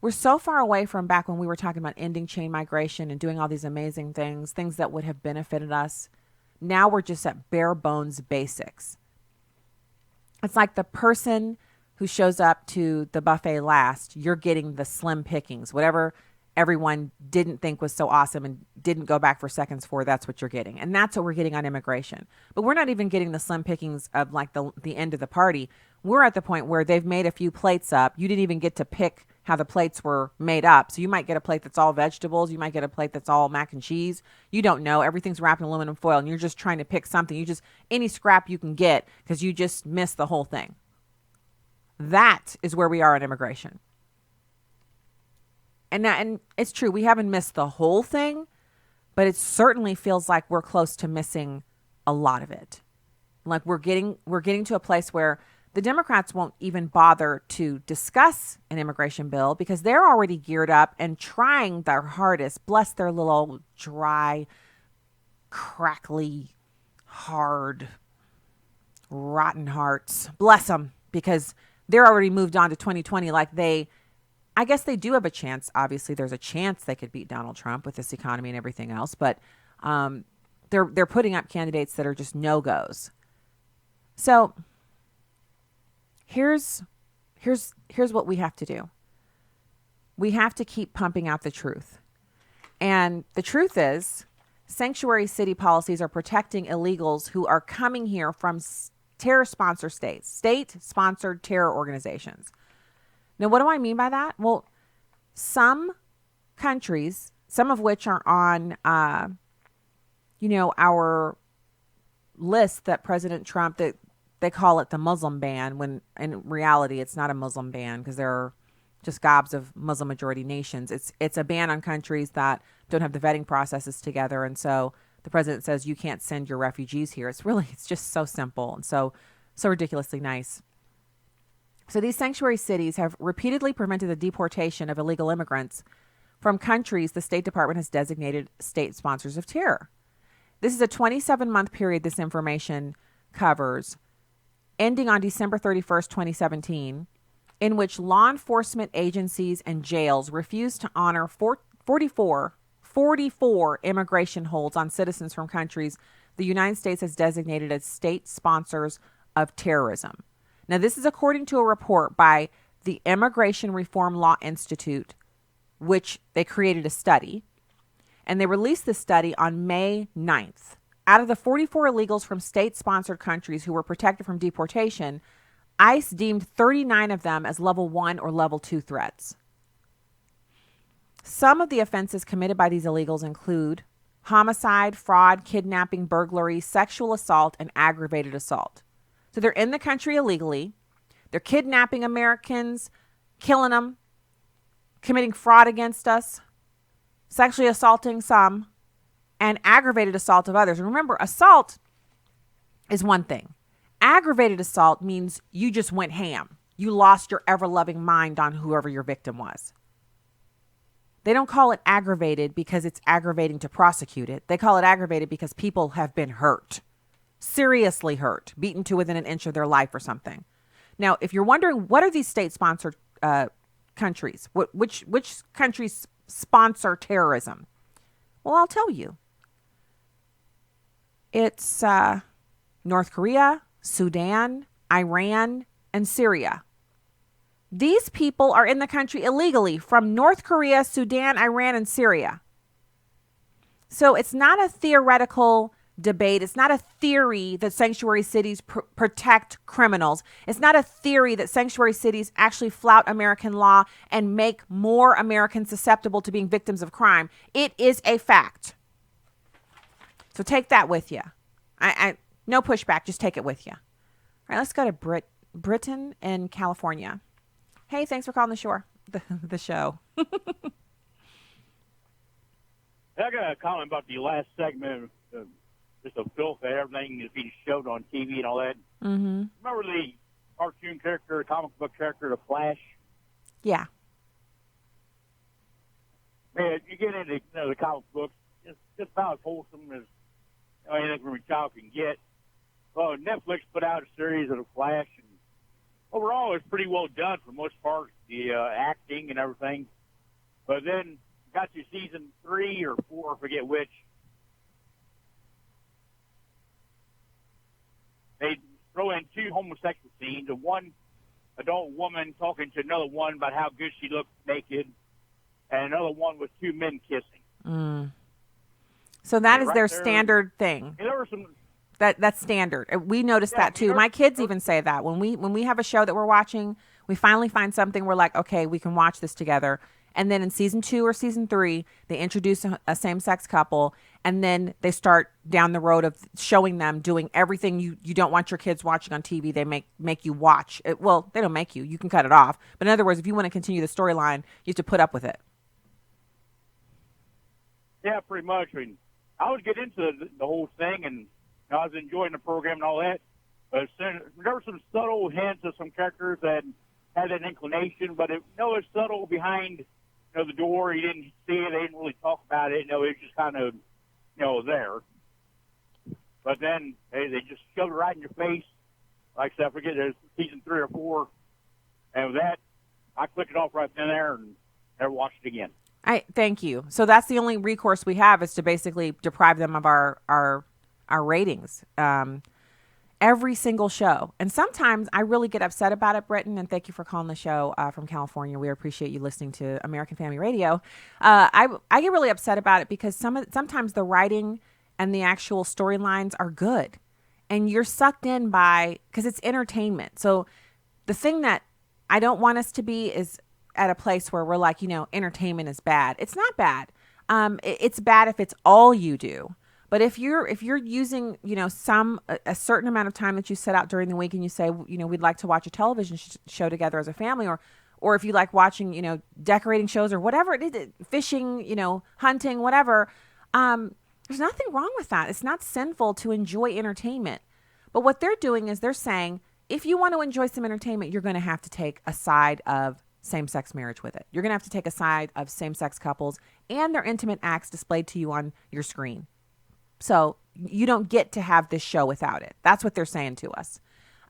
We're so far away from back when we were talking about ending chain migration and doing all these amazing things that would have benefited us. Now we're just at bare bones basics. It's like the person who shows up to the buffet last, you're getting the slim pickings, whatever everyone didn't think was so awesome and didn't go back for seconds for, that's what you're getting. And that's what we're getting on immigration. But we're not even getting the slim pickings of like the end of the party. We're at the point where they've made a few plates up. You didn't even get to pick how the plates were made up. So you might get a plate that's all vegetables. You might get a plate that's all mac and cheese. You don't know. Everything's wrapped in aluminum foil and you're just trying to pick something. Any scrap you can get because you just missed the whole thing. That is where we are in immigration. And it's true. We haven't missed the whole thing, but it certainly feels like we're close to missing a lot of it. Like we're getting to a place where the Democrats won't even bother to discuss an immigration bill because they're already geared up and trying their hardest. Bless their little dry, crackly, hard, rotten hearts. Bless them, because they're already moved on to 2020 like I guess they do have a chance. Obviously, there's a chance they could beat Donald Trump with this economy and everything else, but they're putting up candidates that are just no-goes. So here's what we have to do. We have to keep pumping out the truth. And the truth is, sanctuary city policies are protecting illegals who are coming here from terror-sponsor states, state-sponsored terror organizations. Now, what do I mean by that? Well, some countries, some of which are on, our list that President Trump, that they call it the Muslim ban, when in reality it's not a Muslim ban because there are just gobs of Muslim majority nations. It's a ban on countries that don't have the vetting processes together. And so the president says you can't send your refugees here. It's just so simple and so ridiculously nice. So these sanctuary cities have repeatedly prevented the deportation of illegal immigrants from countries the State Department has designated state sponsors of terror. This is a 27-month period this information covers, ending on December 31st, 2017, in which law enforcement agencies and jails refused to honor 44 immigration holds on citizens from countries the United States has designated as state sponsors of terrorism. Now, this is according to a report by the Immigration Reform Law Institute, which they created a study, and they released the study on May 9th. Out of the 44 illegals from state-sponsored countries who were protected from deportation, ICE deemed 39 of them as level 1 or level 2 threats. Some of the offenses committed by these illegals include homicide, fraud, kidnapping, burglary, sexual assault, and aggravated assault. So they're in the country illegally. They're kidnapping Americans, killing them, committing fraud against us, sexually assaulting some, and aggravated assault of others. And remember, assault is one thing. Aggravated assault means you just went ham. You lost your ever-loving mind on whoever your victim was. They don't call it aggravated because it's aggravating to prosecute it. They call it aggravated because people have been hurt. Seriously hurt, beaten to within an inch of their life or something. Now, if you're wondering, what are these state-sponsored countries? Which countries sponsor terrorism? Well, I'll tell you. It's North Korea, Sudan, Iran, and Syria. These people are in the country illegally from North Korea, Sudan, Iran, and Syria. So it's not a theoretical debate. It's not a theory that sanctuary cities protect criminals. It's not a theory that sanctuary cities actually flout American law and make more Americans susceptible to being victims of crime. It is a fact. So take that with you. I no pushback. Just take it with you. All right, let's go to Britain and California. Hey, thanks for calling the show. I got a comment about the last segment. Just a filth of everything is being showed on TV and all that. Mm-hmm. Remember cartoon character, a comic book character, the Flash. Yeah. Man, you get into the comic books, just about as wholesome as anything from a child can get. Well, Netflix put out a series of the Flash, and overall it's pretty well done for the most part, the acting and everything. But then got to season 3 or 4, I forget which. They throw in 2 homosexual scenes, and one adult woman talking to another one about how good she looked naked, and another one with 2 men kissing. So that And is right their there- standard thing. And there were some. That's standard. We noticed that too. My kids even say that when we have a show that we're watching, we finally find something we're like, okay, we can watch this together. And then in season 2 or season 3, they introduce a same-sex couple, and then they start down the road of showing them doing everything you don't want your kids watching on TV. They make you watch it. Well, they don't make you. You can cut it off. But in other words, if you want to continue the storyline, you have to put up with it. Yeah, pretty much. I mean, I would get into the whole thing, and I was enjoying the program and all that. But there were some subtle hints of some characters that had an inclination, but it was subtle behind the door. You didn't see it. They didn't really talk about it. It was just kind of there. But then they just shoved it right in your face. Like I said, I forget, there's season 3 or 4. And with that, I clicked it off right then and there and never watched it again. Thank you. So that's the only recourse we have, is to basically deprive them of our ratings. Every single show. And sometimes I really get upset about it, Britton, and thank you for calling the show from California. We appreciate you listening to American Family Radio. I get really upset about it because sometimes the writing and the actual storylines are good, and you're sucked in because it's entertainment. So the thing that I don't want us to be is at a place where we're like, entertainment is bad. It's not bad. It's bad if it's all you do. But if you're using, a certain amount of time that you set out during the week, and you say, we'd like to watch a television show together as a family, or if you like watching, decorating shows or whatever it is, fishing, hunting, whatever, there's nothing wrong with that. It's not sinful to enjoy entertainment. But what they're doing is they're saying, if you want to enjoy some entertainment, you're going to have to take a side of same-sex marriage with it. You're going to have to take a side of same-sex couples and their intimate acts displayed to you on your screen. So you don't get to have this show without it. That's what they're saying to us.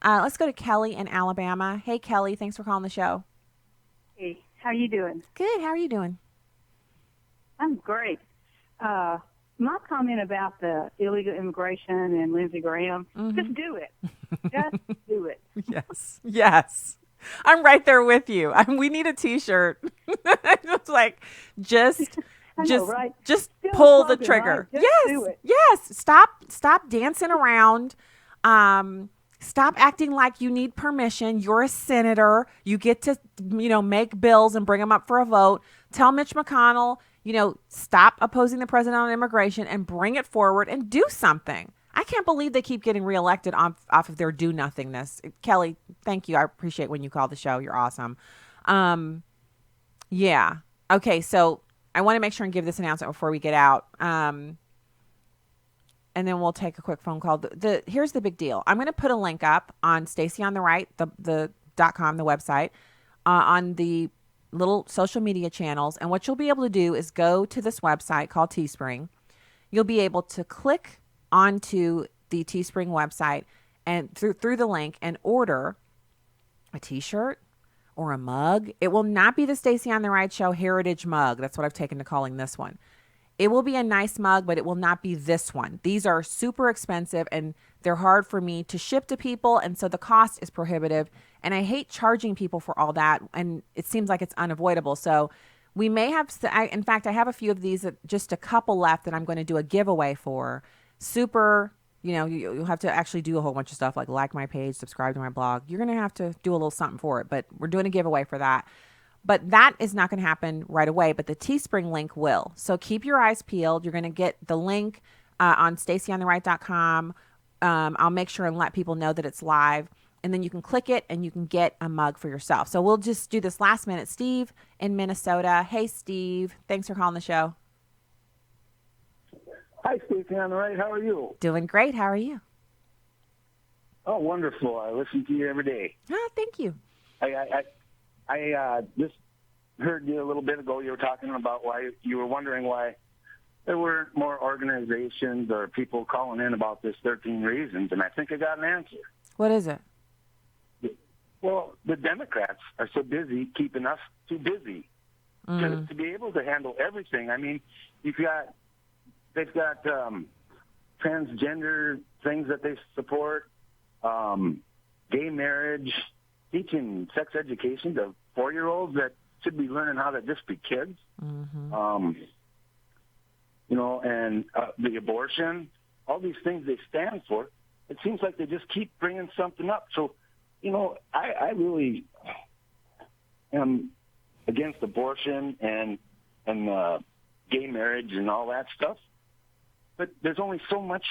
Let's go to Kelly in Alabama. Hey, Kelly, thanks for calling the show. Hey, how you doing? Good. How are you doing? I'm great. My comment about the illegal immigration and Lindsey Graham, just do it. Just do it. Yes. I'm right there with you. We need a T-shirt. It's like, just pull the trigger. Right? Do it. Yes. Stop dancing around. Stop acting like you need permission. You're a senator. You get to, make bills and bring them up for a vote. Tell Mitch McConnell, stop opposing the president on immigration and bring it forward and do something. I can't believe they keep getting reelected off of their do-nothingness. Kelly, thank you. I appreciate when you call the show. You're awesome. Yeah. Okay, so I want to make sure and give this announcement before we get out. And then we'll take a quick phone call. Here's the big deal. I'm going to put a link up on Stacy on the Right, the .com, the website, on the little social media channels. And what you'll be able to do is go to this website called Teespring. You'll be able to click onto the Teespring website and through the link and order a T-shirt or a mug. It will not be the Stacy on the Right Show Heritage mug. That's what I've taken to calling this one. It will be a nice mug, but it will not be this one. These are super expensive and they're hard for me to ship to people. And so the cost is prohibitive. And I hate charging people for all that. And it seems like it's unavoidable. So we may have, in fact, I have a few of these, just a couple left that I'm going to do a giveaway for. Super, you'll have to actually do a whole bunch of stuff like my page, subscribe to my blog. You're going to have to do a little something for it, but we're doing a giveaway for that. But that is not going to happen right away, but the Teespring link will. So keep your eyes peeled. You're going to get the link on stacyontheright.com. I'll make sure and let people know that it's live, and then you can click it and you can get a mug for yourself. So we'll just do this last minute. Steve in Minnesota. Hey, Steve. Thanks for calling the show. Hi, Stacy on the Right. How are you? Doing great. How are you? Oh, wonderful. I listen to you every day. Oh, thank you. I just heard you a little bit ago. You were talking about why you were wondering why there were more organizations or people calling in about this 13 reasons, and I think I got an answer. What is it? Well, the Democrats are so busy keeping us too busy to be able to handle everything. I mean, they've got transgender things that they support, gay marriage, teaching sex education to 4-year-olds that should be learning how to just be kids. And the abortion, all these things they stand for. It seems like they just keep bringing something up. So, I really am against abortion and gay marriage and all that stuff. But there's only so much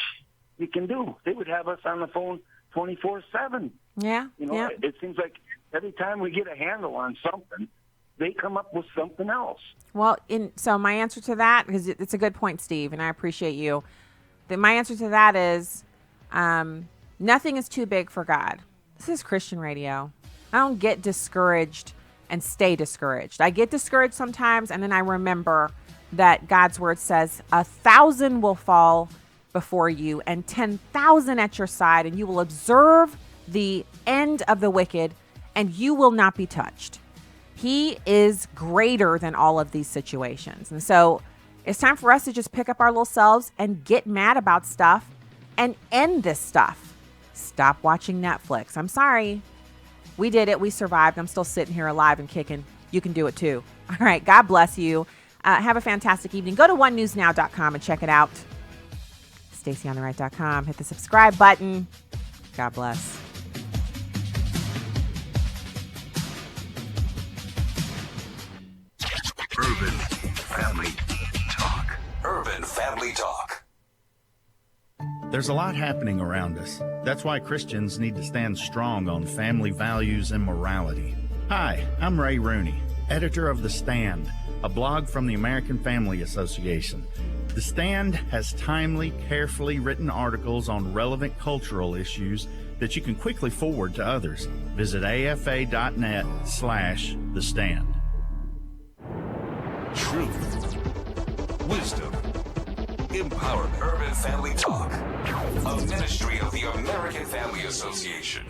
you can do. They would have us on the phone 24/7. Yeah. It seems like every time we get a handle on something, they come up with something else. Well, so my answer to that, because it's a good point, Steve, and I appreciate you. My answer to that is nothing is too big for God. This is Christian radio. I don't get discouraged and stay discouraged. I get discouraged sometimes, and then I remember that God's word says 1,000 will fall before you and 10,000 at your side, and you will observe the end of the wicked, and you will not be touched. He is greater than all of these situations. And so it's time for us to just pick up our little selves and get mad about stuff and end this stuff. Stop watching Netflix. I'm sorry. We did it. We survived. I'm still sitting here alive and kicking. You can do it too. All right. God bless you. Have a fantastic evening. Go to onenewsnow.com and check it out. StacyOnTheRight.com. Hit the subscribe button. God bless. Urban Family Talk. Urban Family Talk. There's a lot happening around us. That's why Christians need to stand strong on family values and morality. Hi, I'm Ray Rooney, editor of The Stand, a blog from the American Family Association. The Stand has timely, carefully written articles on relevant cultural issues that you can quickly forward to others. Visit afa.net/The Stand. Truth, wisdom, empowerment. Urban Family Talk, a ministry of the American Family Association.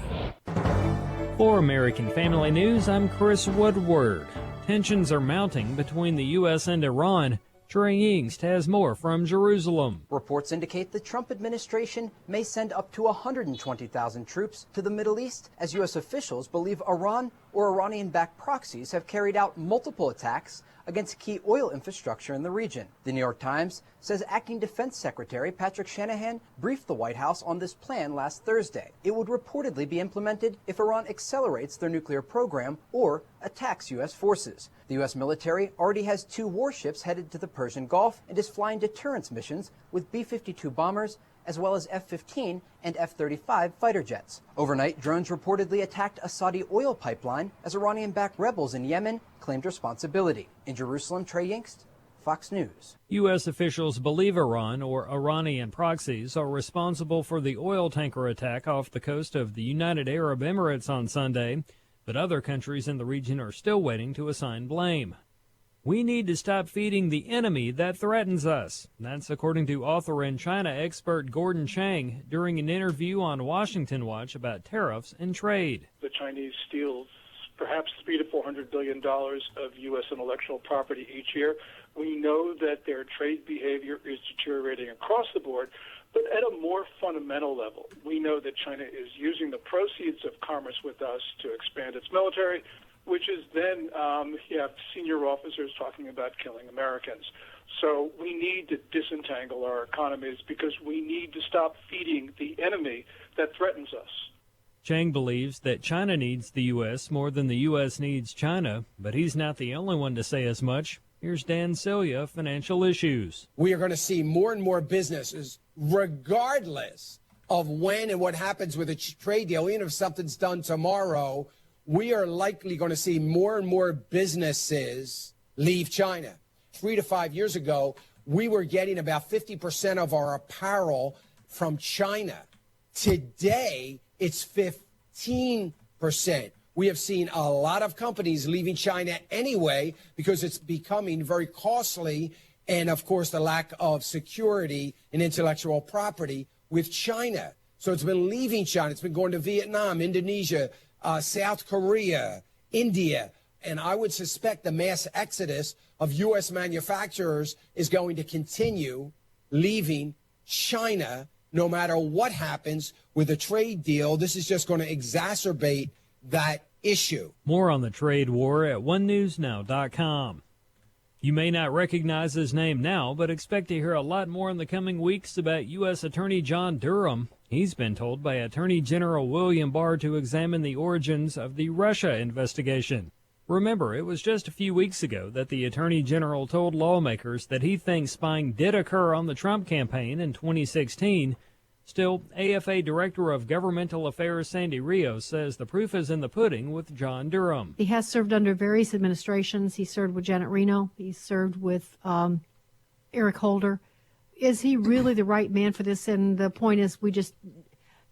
For American Family News, I'm Chris Woodward. Tensions are mounting between the U.S. and Iran. Trey Yingst has more from Jerusalem. Reports indicate the Trump administration may send up to 120,000 troops to the Middle East, as U.S. officials believe Iran or Iranian-backed proxies have carried out multiple attacks against key oil infrastructure in the region. The New York Times says Acting Defense Secretary Patrick Shanahan briefed the White House on this plan last Thursday. It would reportedly be implemented if Iran accelerates their nuclear program or attacks U.S. forces. The U.S. military already has 2 warships headed to the Persian Gulf and is flying deterrence missions with B-52 bombers as well as F-15 and F-35 fighter jets. Overnight, drones reportedly attacked a Saudi oil pipeline as Iranian-backed rebels in Yemen claimed responsibility. In Jerusalem, Trey Yingst, Fox News. U.S. officials believe Iran or Iranian proxies are responsible for the oil tanker attack off the coast of the United Arab Emirates on Sunday, but other countries in the region are still waiting to assign blame. We need to stop feeding the enemy that threatens us. That's according to author and China expert Gordon Chang during an interview on Washington Watch about tariffs and trade. The Chinese steal perhaps $300 to $400 billion of U.S. intellectual property each year. We know that their trade behavior is deteriorating across the board, but at a more fundamental level, we know that China is using the proceeds of commerce with us to expand its military, which is then you have senior officers talking about killing Americans. So we need to disentangle our economies because we need to stop feeding the enemy that threatens us. Chang believes that China needs the U.S. more than the U.S. needs China, but he's not the only one to say as much. Here's Dan Celia, Financial Issues. We are going to see more and more businesses, regardless of when and what happens with a trade deal, even if something's done tomorrow, we are likely going to see more and more businesses leave China. 3 to 5 years ago, we were getting about 50% of our apparel from China. Today, it's 15%. We have seen a lot of companies leaving China anyway because it's becoming very costly, and of course the lack of security in intellectual property with China. So it's been leaving China. It's been going to Vietnam, Indonesia, South Korea, India. And I would suspect the mass exodus of U.S. manufacturers is going to continue leaving China no matter what happens with a trade deal. This is just going to exacerbate that issue. More on the trade war at onenewsnow.com. You may not recognize his name now, but expect to hear a lot more in the coming weeks about U.S. Attorney John Durham. He's been told by Attorney General William Barr to examine the origins of the Russia investigation. Remember, it was just a few weeks ago that the Attorney General told lawmakers that he thinks spying did occur on the Trump campaign in 2016. Still, AFA Director of Governmental Affairs Sandy Rios says the proof is in the pudding with John Durham. He has served under various administrations. He served with Janet Reno. He served with Eric Holder. Is he really the right man for this? And the point is, we just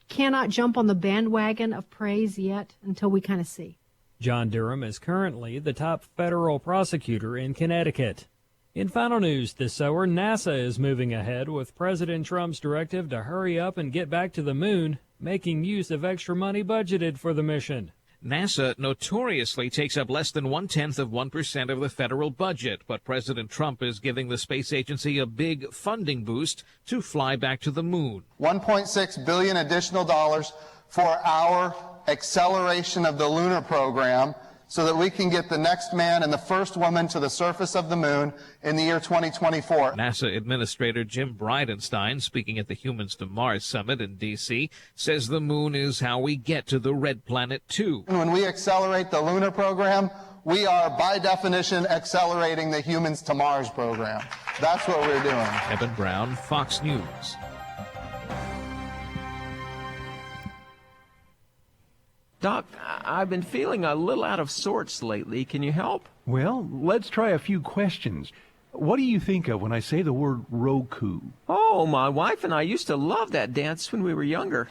cannot jump on the bandwagon of praise yet until we kind of see. John Durham is currently the top federal prosecutor in Connecticut. In final news this hour, NASA is moving ahead with President Trump's directive to hurry up and get back to the moon, making use of extra money budgeted for the mission. NASA notoriously takes up less than 0.1% of the federal budget, but President Trump is giving the space agency a big funding boost to fly back to the moon. $1.6 billion additional dollars for our acceleration of the lunar program, so that we can get the next man and the first woman to the surface of the moon in the year 2024. NASA Administrator Jim Bridenstine, speaking at the Humans to Mars Summit in D.C., says the moon is how we get to the red planet, too. When we accelerate the lunar program, we are, by definition, accelerating the Humans to Mars program. That's what we're doing. Evan Brown, Fox News. Doc, I've been feeling a little out of sorts lately. Can you help? Well, let's try a few questions. What do you think of when I say the word Roku? Oh, my wife and I used to love that dance when we were younger.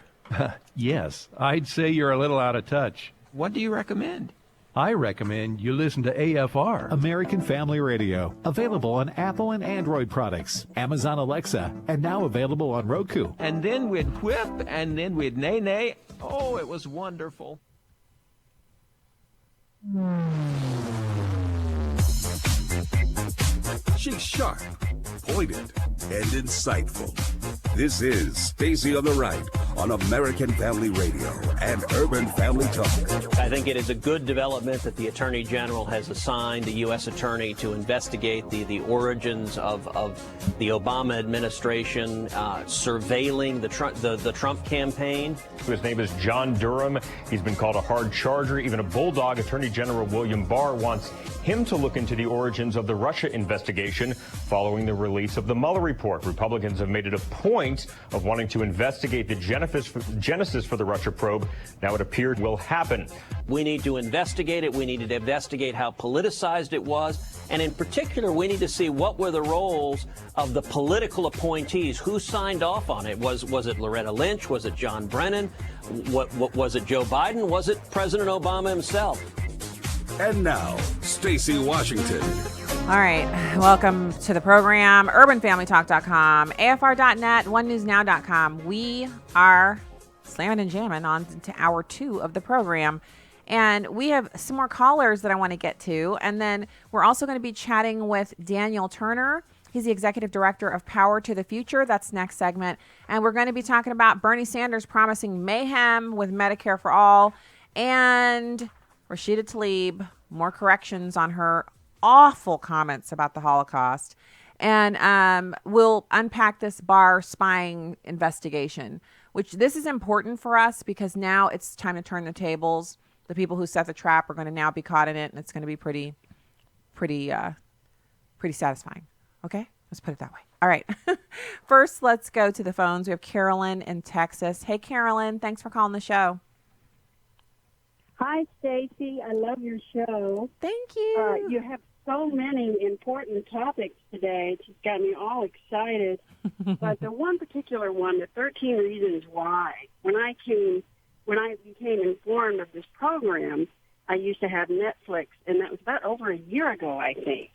Yes, I'd say you're a little out of touch. What do you recommend? I recommend you listen to AFR. American Family Radio. Available on Apple and Android products, Amazon Alexa, and now available on Roku. And then we'd whip, and then we'd nay-nay. Oh, it was wonderful. She's sharp, pointed, and insightful. This is Stacy on the Right on American Family Radio and Urban Family Talk. I think it is a good development that the Attorney General has assigned a U.S. attorney to investigate the origins of the Obama administration surveilling the Trump campaign. His name is John Durham. He's been called a hard charger. Even a bulldog. Attorney General William Barr wants him to look into the origins of the Russia investigation following the release of the Mueller report. Republicans have made it a point of wanting to investigate the genesis for the Russia probe. Now it appears will happen. We need to investigate it. We need to investigate how politicized it was. And in particular, we need to see what were the roles of the political appointees. Who signed off on it? Was it Loretta Lynch? Was it John Brennan? What was it Joe Biden? Was it President Obama himself? And now, Stacy Washington. All right. Welcome to the program. UrbanFamilyTalk.com, AFR.net, OneNewsNow.com. We are slamming and jamming on to hour 2 of the program. And we have some more callers that I want to get to. And then we're also going to be chatting with Daniel Turner. He's the Executive Director of Power to the Future. That's next segment. And we're going to be talking about Bernie Sanders promising mayhem with Medicare for All. And Rashida Tlaib, more corrections on her awful comments about the Holocaust. And we'll unpack this Barr spying investigation, which this is important for us because now it's time to turn the tables. The people who set the trap are going to now be caught in it, and it's going to be pretty satisfying. Okay? Let's put it that way. All right. First, let's go to the phones. We have Carolyn in Texas. Hey, Carolyn. Thanks for calling the show. Hi, Stacy. I love your show. Thank you. You have so many important topics today. It's just got me all excited. But the one particular one, the 13 reasons why, when when I became informed of this program, I used to have Netflix, and that was about over a year ago, I think.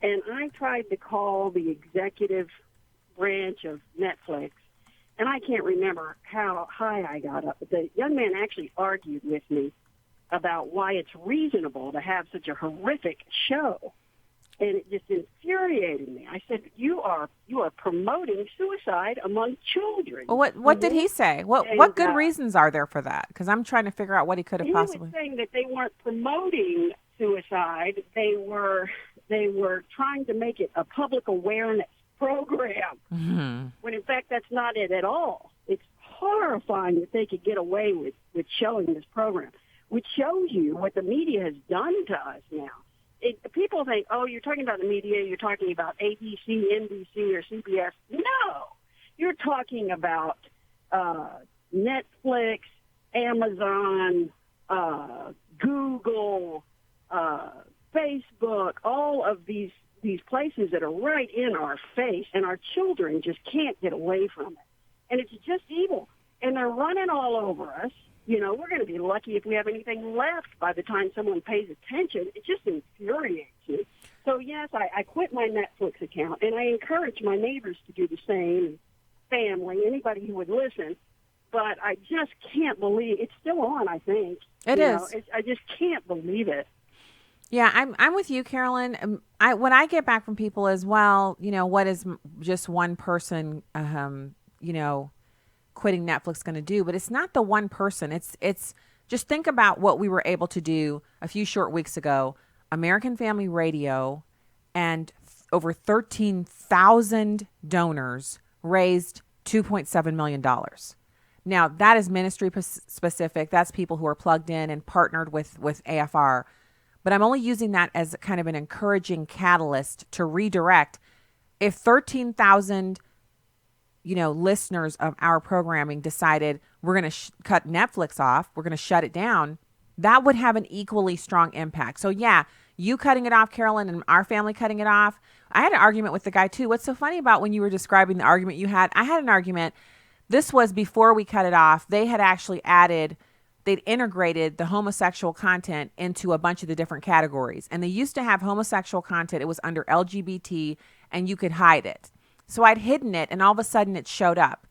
And I tried to call the executive branch of Netflix, and I can't remember how high I got up, but the young man actually argued with me about why it's reasonable to have such a horrific show. And it just infuriated me. I said, you are promoting suicide among children. Well, what did he say? What good reasons are there for that? Because I'm trying to figure out what he could have possibly. He was saying that they weren't promoting suicide. They were trying to make it a public awareness program. Mm-hmm. When in fact that's not it at all. It's horrifying that they could get away with showing this program, which shows you what the media has done to us now. People think, oh, you're talking about the media, you're talking about ABC, NBC, or CBS. No, you're talking about Netflix, Amazon, Google, Facebook, all of these places that are right in our face, and our children just can't get away from it. And it's just evil. And they're running all over us. You know, we're going to be lucky if we have anything left by the time someone pays attention. It just infuriates me. So, yes, I quit my Netflix account, and I encourage my neighbors to do the same, family, anybody who would listen. But I just can't believe it's still on, I think. It is. I just can't believe it. Yeah, I'm with you, Carolyn. When I get back from people as well, you know, what is just one person, you know, quitting Netflix going to do? But it's not the one person. It's just think about what we were able to do a few short weeks ago. American Family Radio and over 13,000 donors raised $2.7 million. Now, that is ministry specific. That's people who are plugged in and partnered with AFR. But I'm only using that as kind of an encouraging catalyst to redirect. If 13,000 listeners of our programming decided we're going to cut Netflix off, we're going to shut it down, that would have an equally strong impact. So yeah, you cutting it off, Carolyn, and our family cutting it off. I had an argument with the guy too. What's so funny about when you were describing the argument you had, I had an argument. This was before we cut it off. They had actually they'd integrated the homosexual content into a bunch of the different categories. And they used to have homosexual content. It was under LGBT and you could hide it. So I'd hidden it, and all of a sudden it showed up.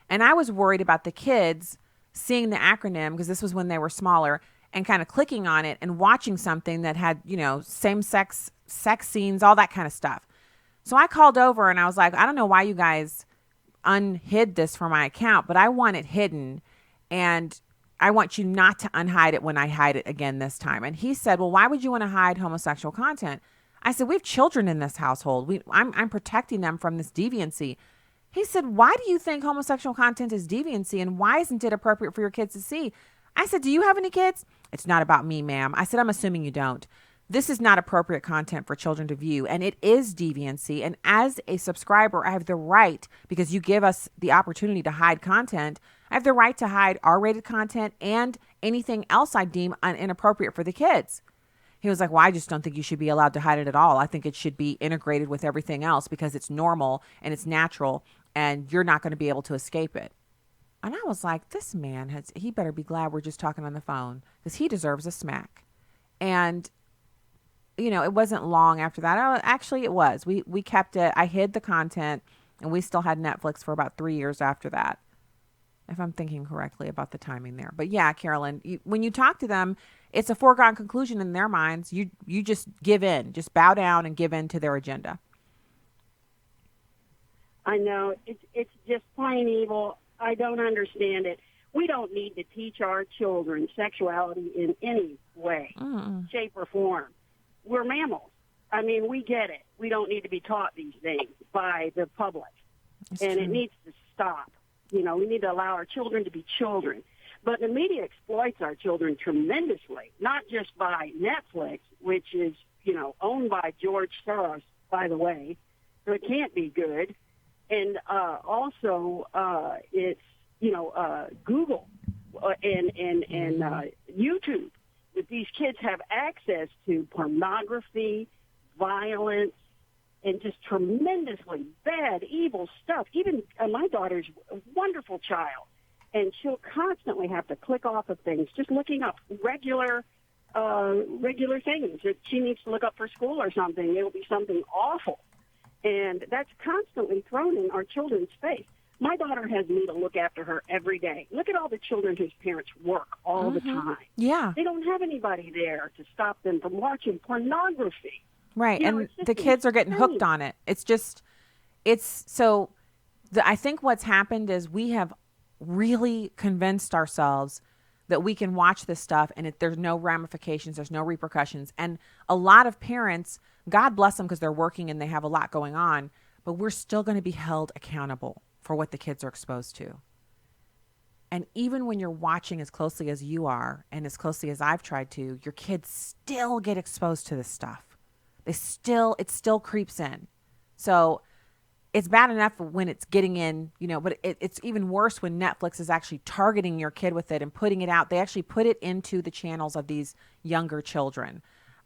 And I was worried about the kids seeing the acronym, because this was when they were smaller, and kind of clicking on it and watching something that had, same-sex sex scenes, all that kind of stuff. So I called over and I was like, I don't know why you guys unhid this from my account, but I want it hidden, and I want you not to unhide it when I hide it again this time. And he said, well, why would you want to hide homosexual content? I said, we have children in this household. I'm protecting them from this deviancy. He said, why do you think homosexual content is deviancy, and why isn't it appropriate for your kids to see? I said, do you have any kids? It's not about me, ma'am. I said, I'm assuming you don't. This is not appropriate content for children to view, and it is deviancy. And as a subscriber, I have the right, because you give us the opportunity to hide content, I have the right to hide R-rated content and anything else I deem inappropriate for the kids. He was like, well, I just don't think you should be allowed to hide it at all. I think it should be integrated with everything else because it's normal and it's natural and you're not going to be able to escape it. And I was like, this man, he better be glad we're just talking on the phone, because he deserves a smack. And, it wasn't long after that. Oh, actually, it was. We kept it. I hid the content, and we still had Netflix for about 3 years after that, if I'm thinking correctly about the timing there. But yeah, Carolyn, when you talk to them, it's a foregone conclusion in their minds. You just give in, just bow down and give in to their agenda. I know. It's just plain evil. I don't understand it. We don't need to teach our children sexuality in any way, shape, or form. We're mammals. I mean, we get it. We don't need to be taught these things by the public. It needs to stop. We need to allow our children to be children. But the media exploits our children tremendously, not just by Netflix, which is, owned by George Soros, by the way, so it can't be good. And also it's, Google and YouTube, that these kids have access to pornography, violence, and just tremendously bad, evil stuff. Even my daughter's a wonderful child. and she'll constantly have to click off of things, just looking up regular things that she needs to look up for school or something. It'll be something awful. And that's constantly thrown in our children's face. My daughter has me to look after her every day. Look at all the children whose parents work all the time. Yeah. They don't have anybody there to stop them from watching pornography. Right. You know, And the kids are getting hooked on it. I think what's happened is we have really convinced ourselves that we can watch this stuff and there's no ramifications, there's no repercussions. And a lot of parents, God bless them because they're working and they have a lot going on, but we're still going to be held accountable for what the kids are exposed to. And even when you're watching as closely as you are and as closely as I've tried to, your kids still get exposed to this stuff. It still creeps in. So it's bad enough when it's getting in, but it's even worse when Netflix is actually targeting your kid with it and putting it out. They actually put it into the channels of these younger children.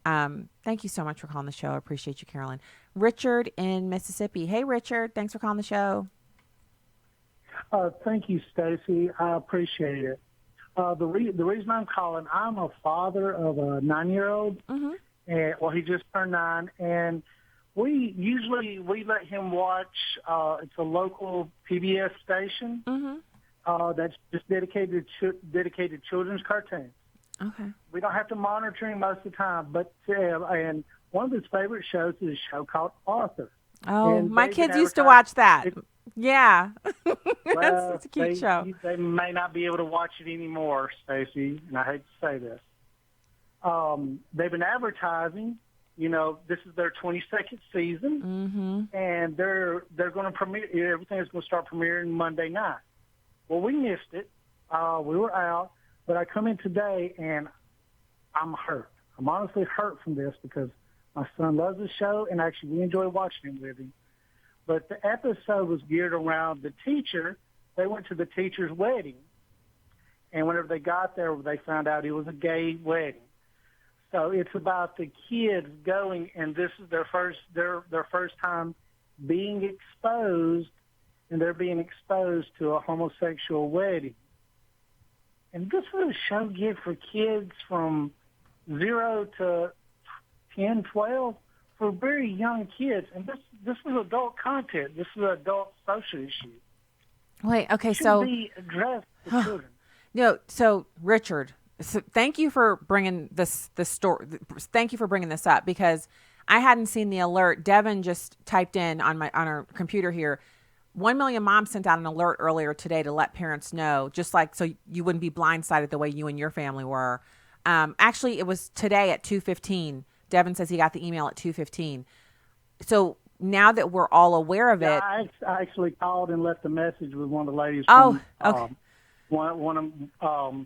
Thank you so much for calling the show. I appreciate you, Carolyn. Richard in Mississippi. Hey, Richard. Thanks for calling the show. Thank you, Stacy. I appreciate it. The reason I'm calling, I'm a father of a 9-year-old. Mm-hmm. And, he just turned 9, and we let him watch. It's a local PBS station that's just dedicated to children's cartoons. Okay. We don't have to monitor him most of the time, but and one of his favorite shows is a show called Arthur. Oh, and my kids used to watch that. Yeah. It's a cute show. They may not be able to watch it anymore, Stacy, and I hate to say this. They've been advertising, this is their 22nd season, and they're going to premiere, everything's going to start premiering Monday night. Well, we missed it. We were out, but I come in today, and I'm hurt. I'm honestly hurt from this because my son loves the show, and actually we enjoy watching it with him. But the episode was geared around the teacher. They went to the teacher's wedding, and whenever they got there, they found out it was a gay wedding. So it's about the kids going, and this is their first time being exposed, and they're being exposed to a homosexual wedding. And this is a show geared for kids from 0 to 10, 12, for very young kids. And this is adult content. This is an adult social issue. Wait, okay, so be addressed to children. No, so Richard, thank you for bringing this story. Thank you for bringing this up because I hadn't seen the alert. Devin just typed in on our computer here. 1 Million Moms sent out an alert earlier today to let parents know, just like so you wouldn't be blindsided the way you and your family were. Actually, it was today at 2:15. Devin says he got the email at 2:15. So now that we're all aware of it, I actually called and left a message with one of the ladies. Okay. One of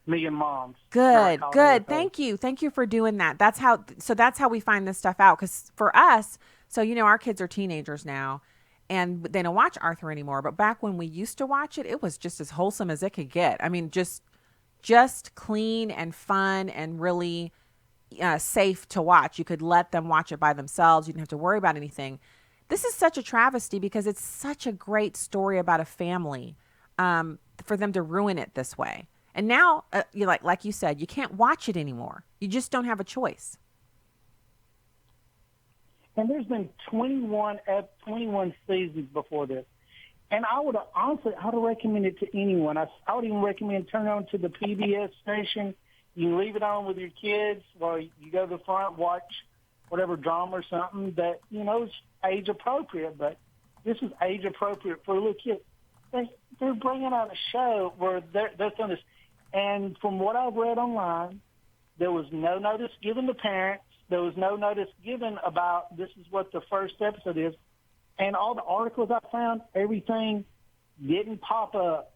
Million Moms. Good. Thank you for doing that. That's how we find this stuff out. Because for us, our kids are teenagers now, and they don't watch Arthur anymore. But back when we used to watch it, it was just as wholesome as it could get. I mean, just clean and fun and really safe to watch. You could let them watch it by themselves. You didn't have to worry about anything. This is such a travesty because it's such a great story about a family. For them to ruin it this way. And now, like you said, you can't watch it anymore. You just don't have a choice. And there's been 21 seasons before this. And I would recommend it to anyone. I would even recommend turn on to the PBS station. You can leave it on with your kids while you go to the front, watch whatever drama or something that, is age appropriate. But this is age appropriate for little kids. They're bringing out a show where they're doing this. And from what I've read online, there was no notice given to parents. There was no notice given about this is what the first episode is. And all the articles I found, everything didn't pop up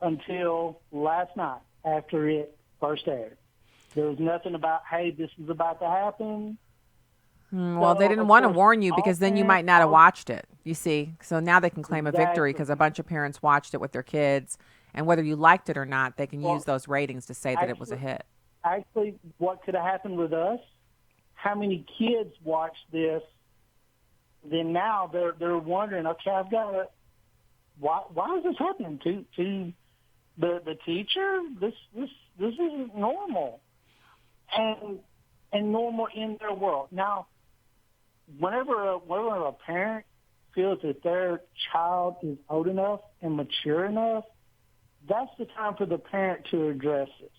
until last night after it first aired. There was nothing about, hey, this is about to happen. Well, they didn't want to warn you because then you might not have watched it, you see. So now they can claim a victory because a bunch of parents watched it with their kids. And whether you liked it or not, they can use those ratings to say that it was a hit. Actually, what could have happened with us, how many kids watched this, then now they're wondering, okay, I've got to, why is this happening to the teacher, this isn't normal, and normal in their world. Now, whenever a parent feels that their child is old enough and mature enough, that's the time for the parent to address it.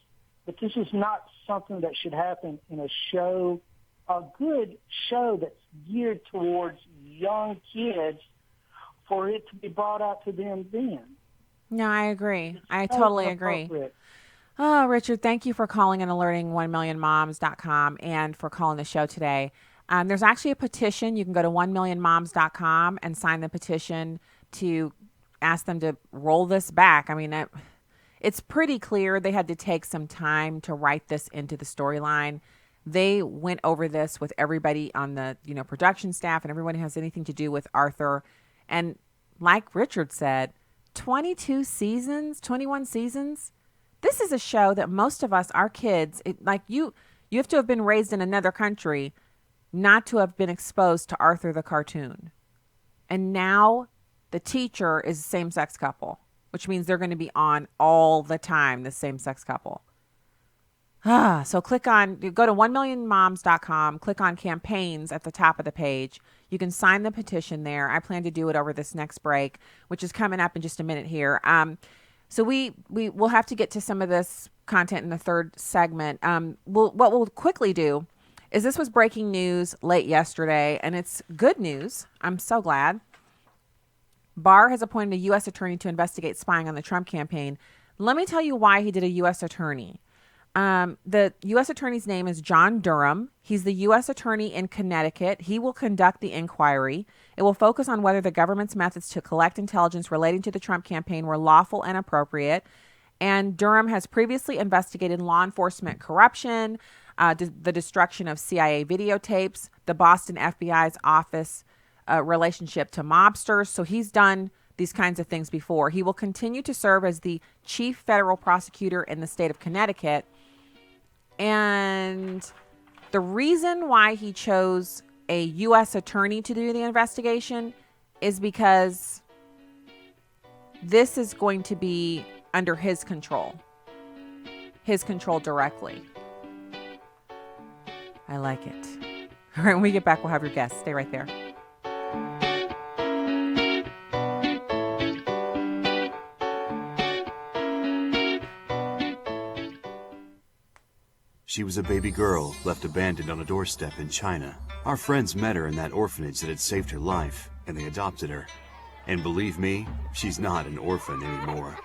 But this is not something that should happen in a show, a good show that's geared towards young kids, for it to be brought out to them then. No, I agree. I totally agree. Oh, Richard, thank you for calling and alerting 1millionmoms.com and for calling the show today. There's actually a petition. You can go to 1millionmoms.com and sign the petition to ask them to roll this back. I mean, it's pretty clear they had to take some time to write this into the storyline. They went over this with everybody on the production staff and everyone who has anything to do with Arthur. And like Richard said, 21 seasons. This is a show that most of us, our kids, you have to have been raised in another country not to have been exposed to Arthur the cartoon. And now the teacher is a same-sex couple, which means they're going to be on all the time, the same-sex couple. So go to 1millionmoms.com, click on campaigns at the top of the page. You can sign the petition there. I plan to do it over this next break, which is coming up in just a minute here. So we'll have to get to some of this content in the third segment. What we'll quickly do is this was breaking news late yesterday, and it's good news. I'm so glad. Barr has appointed a U.S. attorney to investigate spying on the Trump campaign. Let me tell you why he did a U.S. attorney. The U.S. attorney's name is John Durham. He's the U.S. attorney in Connecticut. He will conduct the inquiry. It will focus on whether the government's methods to collect intelligence relating to the Trump campaign were lawful and appropriate. And Durham has previously investigated law enforcement corruption, the destruction of CIA videotapes, the Boston FBI's office relationship to mobsters. So he's done these kinds of things before. He will continue to serve as the chief federal prosecutor in the state of Connecticut. And the reason why he chose a U.S. attorney to do the investigation is because this is going to be under his control directly. I like it. All right, when we get back, we'll have your guests. Stay right there. She was a baby girl left abandoned on a doorstep in China. Our friends met her in that orphanage that had saved her life, and they adopted her. And believe me, she's not an orphan anymore.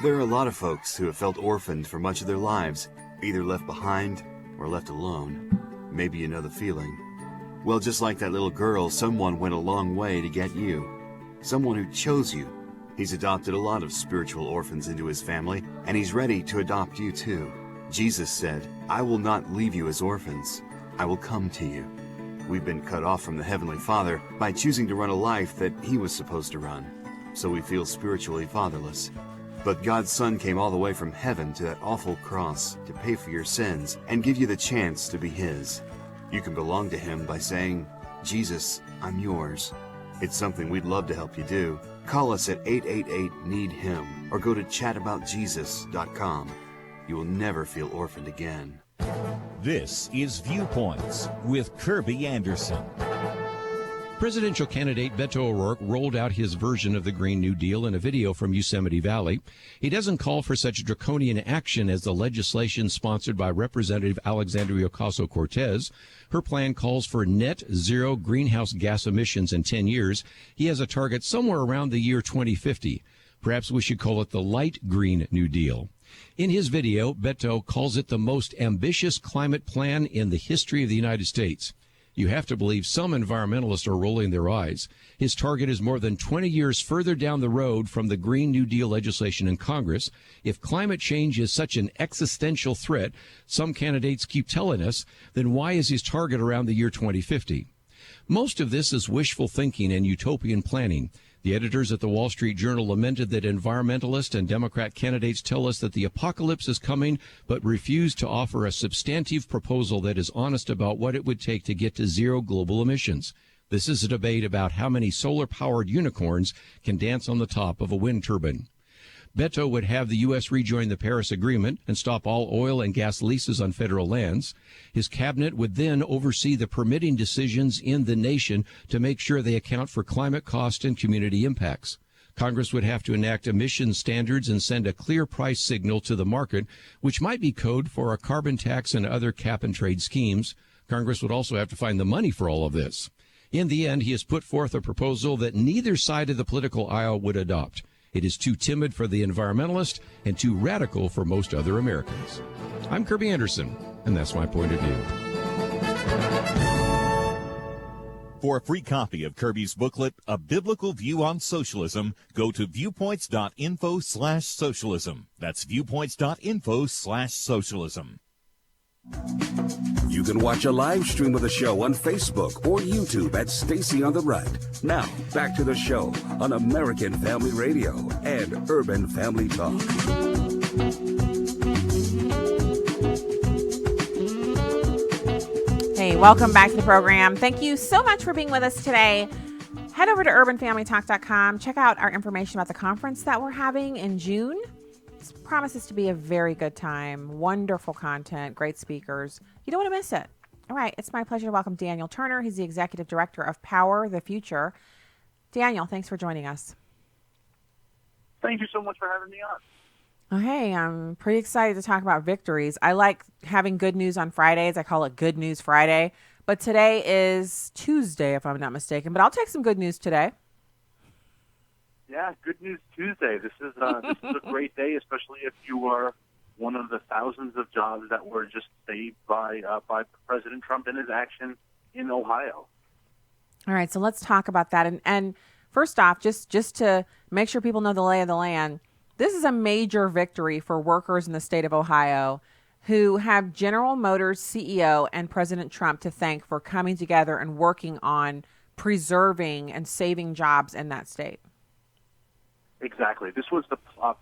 There are a lot of folks who have felt orphaned for much of their lives, either left behind or left alone. Maybe you know the feeling. Well, just like that little girl, someone went a long way to get you. Someone who chose you. He's adopted a lot of spiritual orphans into his family, and he's ready to adopt you too. Jesus said, "I will not leave you as orphans. I will come to you." We've been cut off from the Heavenly Father by choosing to run a life that He was supposed to run, so we feel spiritually fatherless. But God's Son came all the way from heaven to that awful cross to pay for your sins and give you the chance to be His. You can belong to Him by saying, "Jesus, I'm yours." It's something we'd love to help you do. Call us at 888-NEED-HIM or go to chataboutjesus.com. You will never feel orphaned again. This is Viewpoints with Kirby Anderson. Presidential candidate Beto O'Rourke rolled out his version of the Green New Deal in a video from Yosemite Valley. He doesn't call for such draconian action as the legislation sponsored by Representative Alexandria Ocasio-Cortez. Her plan calls for net zero greenhouse gas emissions in 10 years. He has a target somewhere around the year 2050. Perhaps we should call it the light Green New Deal. In his video, Beto calls it the most ambitious climate plan in the history of the United States. You have to believe some environmentalists are rolling their eyes. His target is more than 20 years further down the road from the Green New Deal legislation in Congress. If climate change is such an existential threat, some candidates keep telling us, then why is his target around the year 2050? Most of this is wishful thinking and utopian planning. The editors at the Wall Street Journal lamented that environmentalist and Democrat candidates tell us that the apocalypse is coming, but refuse to offer a substantive proposal that is honest about what it would take to get to zero global emissions. This is a debate about how many solar-powered unicorns can dance on the top of a wind turbine. Beto would have the U.S. rejoin the Paris Agreement and stop all oil and gas leases on federal lands. His cabinet would then oversee the permitting decisions in the nation to make sure they account for climate cost and community impacts. Congress would have to enact emission standards and send a clear price signal to the market, which might be code for a carbon tax and other cap-and-trade schemes. Congress would also have to find the money for all of this. In the end, he has put forth a proposal that neither side of the political aisle would adopt. It is too timid for the environmentalist and too radical for most other Americans. I'm Kirby Anderson, and that's my point of view. For a free copy of Kirby's booklet, A Biblical View on Socialism, go to viewpoints.info/socialism. That's viewpoints.info/socialism. You can watch a live stream of the show on Facebook or YouTube at Stacy on the Right. Now, back to the show on American Family Radio and Urban Family Talk. Hey, welcome back to the program. Thank you so much for being with us today. Head over to urbanfamilytalk.com. Check out our information about the conference that we're having in June. This promises to be a very good time. Wonderful content, great speakers. You don't want to miss it. All right, it's my pleasure to welcome Daniel Turner. He's the Executive Director of Power the Future. Daniel, thanks for joining us. Thank you so much for having me on. Okay, I'm pretty excited to talk about victories. I like having good news on Fridays. I call it Good News Friday. But today is Tuesday, if I'm not mistaken. But I'll take some good news today. Yeah, Good News Tuesday. This is a great day, especially if you are one of the thousands of jobs that were just saved by President Trump and his action in Ohio. All right, so let's talk about that. And first off, just to make sure people know the lay of the land, this is a major victory for workers in the state of Ohio who have General Motors CEO and President Trump to thank for coming together and working on preserving and saving jobs in that state. Exactly. This was the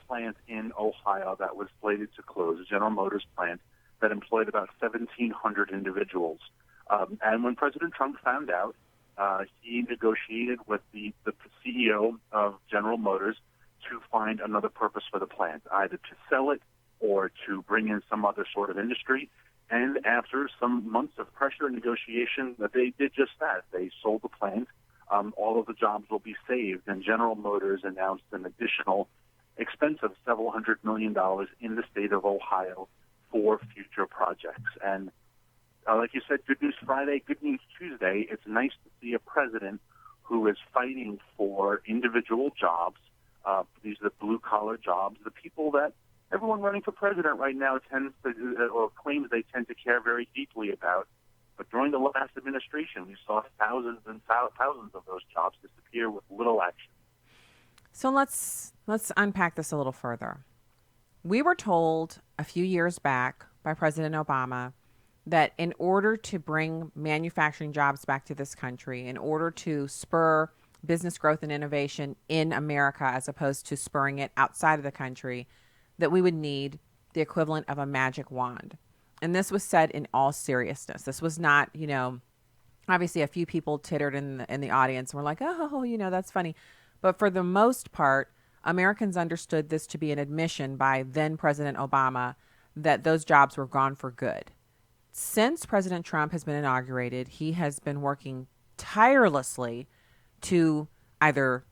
plant in Ohio that was slated to close, a General Motors plant that employed about 1,700 individuals. And when President Trump found out, he negotiated with the CEO of General Motors to find another purpose for the plant, either to sell it or to bring in some other sort of industry. And after some months of pressure and negotiation, they did just that. They sold the plant. All of the jobs will be saved, and General Motors announced an additional expense of several $100 million in the state of Ohio for future projects. And like you said, Good News Friday, Good News Tuesday. It's nice to see a president who is fighting for individual jobs. These are the blue-collar jobs, the people that everyone running for president right now tends to, or claims they tend to care very deeply about. But during the last administration, we saw thousands and thousands of those jobs disappear with little action. So let's unpack this a little further. We were told a few years back by President Obama that in order to bring manufacturing jobs back to this country, in order to spur business growth and innovation in America as opposed to spurring it outside of the country, that we would need the equivalent of a magic wand. And this was said in all seriousness. This was not, obviously a few people tittered in the audience and were like, oh, that's funny. But for the most part, Americans understood this to be an admission by then President Obama that those jobs were gone for good. Since President Trump has been inaugurated, he has been working tirelessly to either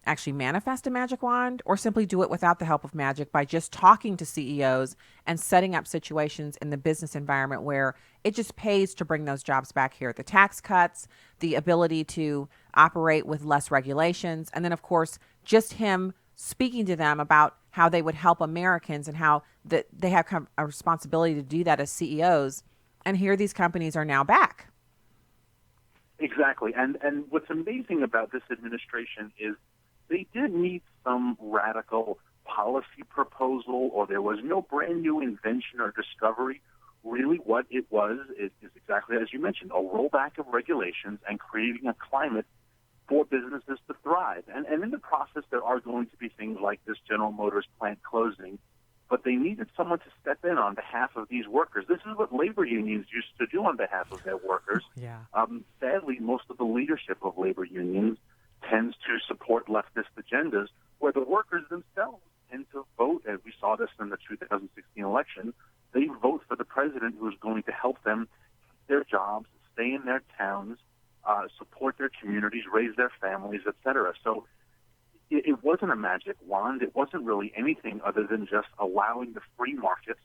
actually manifest a magic wand or simply do it without the help of magic by just talking to CEOs and setting up situations in the business environment where it just pays to bring those jobs back here. The tax cuts, the ability to operate with less regulations, and then, of course, just him speaking to them about how they would help Americans and how that they have a responsibility to do that as CEOs. And here these companies are now back. Exactly. And what's amazing about this administration is they didn't need some radical policy proposal, or there was no brand new invention or discovery. Really what it was is exactly as you mentioned, a rollback of regulations and creating a climate for businesses to thrive. And in the process, there are going to be things like this General Motors plant closing, but they needed someone to step in on behalf of these workers. This is what labor unions used to do on behalf of their workers. Yeah. Sadly, most of the leadership of labor unions tends to support leftist agendas where the workers themselves tend to this in the 2016 election. They vote for the president who is going to help them keep their jobs, stay in their towns, support their communities, raise their families, etc. So it wasn't a magic wand. It wasn't really anything other than just allowing the free markets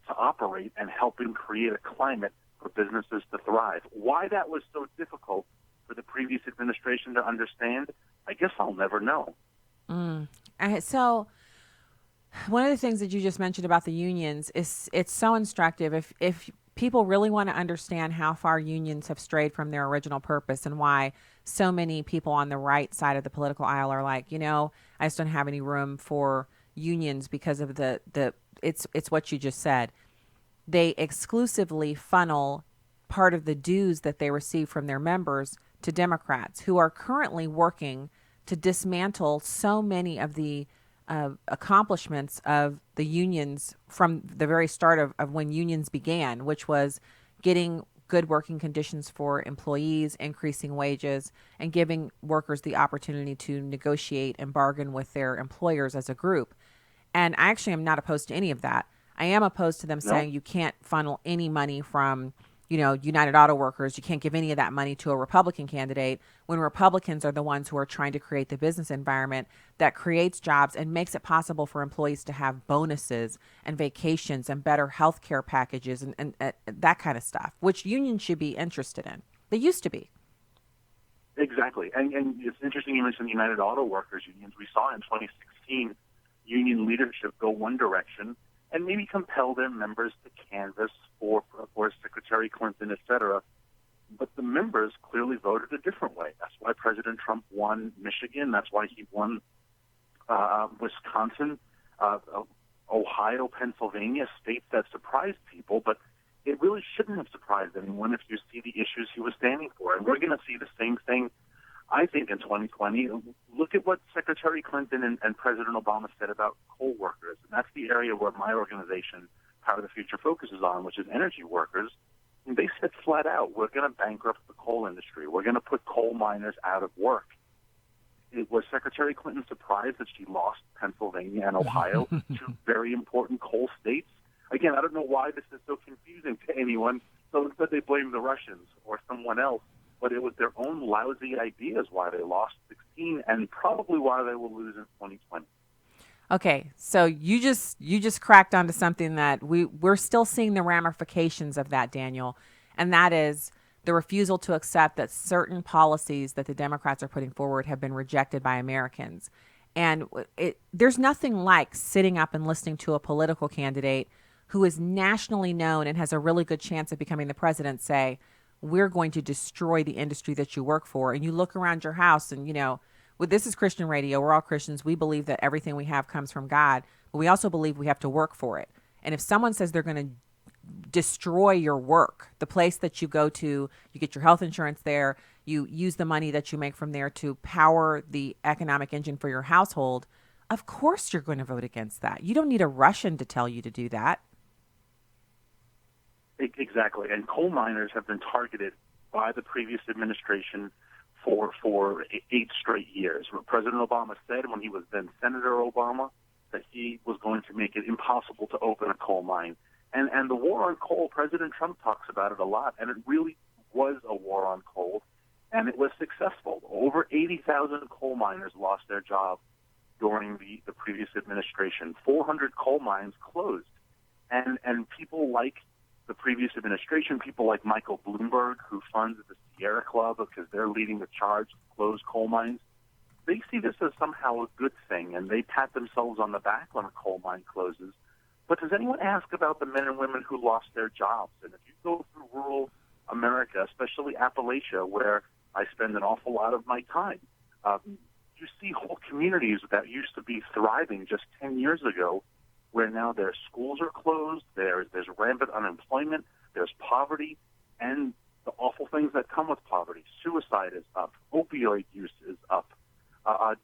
to operate and helping create a climate for businesses to thrive. Why that was so difficult for the previous administration to understand, I guess I'll never know. So one of the things that you just mentioned about the unions is it's so instructive. If people really want to understand how far unions have strayed from their original purpose and why so many people on the right side of the political aisle are like, I just don't have any room for unions because of it's what you just said. They exclusively funnel part of the dues that they receive from their members to Democrats who are currently working to dismantle so many of the accomplishments of the unions from the very start of when unions began, which was getting good working conditions for employees, increasing wages, and giving workers the opportunity to negotiate and bargain with their employers as a group. And I actually am not opposed to any of that. I am opposed to them saying you can't funnel any money from United Auto Workers. You can't give any of that money to a Republican candidate when Republicans are the ones who are trying to create the business environment that creates jobs and makes it possible for employees to have bonuses and vacations and better health care packages and that kind of stuff, which unions should be interested in. They used to be. Exactly. And it's interesting you mentioned the United Auto Workers unions. We saw in 2016 union leadership go one direction and maybe compel their members to canvass for Secretary Clinton, et cetera. But the members clearly voted a different way. That's why President Trump won Michigan. That's why he won Wisconsin, Ohio, Pennsylvania, states that surprised people. But it really shouldn't have surprised anyone if you see the issues he was standing for. And we're going to see the same thing, I think, in 2020. Look at what Secretary Clinton and President Obama said about coal workers. And that's the area where my organization, Power the Future, focuses on, which is energy workers. And they said flat out, we're going to bankrupt the coal industry. We're going to put coal miners out of work. Was Secretary Clinton surprised that she lost Pennsylvania and Ohio, two very important coal states? Again, I don't know why this is so confusing to anyone. So instead they blame the Russians or someone else. But it was their own lousy ideas why they lost 16 and probably why they will lose in 2020. Okay, so you just cracked onto something that we're still seeing the ramifications of that, Daniel, and that is the refusal to accept that certain policies that the Democrats are putting forward have been rejected by Americans. And there's nothing like sitting up and listening to a political candidate who is nationally known and has a really good chance of becoming the president say, we're going to destroy the industry that you work for. And you look around your house and, this is Christian radio. We're all Christians. We believe that everything we have comes from God, but we also believe we have to work for it. And if someone says they're going to destroy your work, the place that you go to, you get your health insurance there, you use the money that you make from there to power the economic engine for your household, of course you're going to vote against that. You don't need a Russian to tell you to do that. Exactly. And coal miners have been targeted by the previous administration for 8 straight years. President Obama said when he was then Senator Obama that he was going to make it impossible to open a coal mine. And the war on coal, President Trump talks about it a lot, and it really was a war on coal, and it was successful. Over 80,000 coal miners lost their job during the previous administration. 400 coal mines closed. And people like the previous administration, people like Michael Bloomberg, who funds the Sierra Club because they're leading the charge to close coal mines, they see this as somehow a good thing, and they pat themselves on the back when a coal mine closes. But does anyone ask about the men and women who lost their jobs? And if you go through rural America, especially Appalachia, where I spend an awful lot of my time, you see whole communities that used to be thriving just 10 years ago, where now their schools are closed, there's rampant unemployment, there's poverty, and the awful things that come with poverty. Suicide is up, opioid use is up,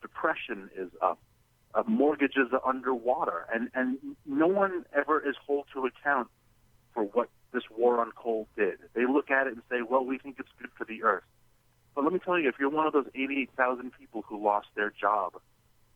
depression is up, mortgages are underwater, and no one ever is held to account for what this war on coal did. They look at it and say, well, we think it's good for the earth. But let me tell you, if you're one of those 88,000 people who lost their job,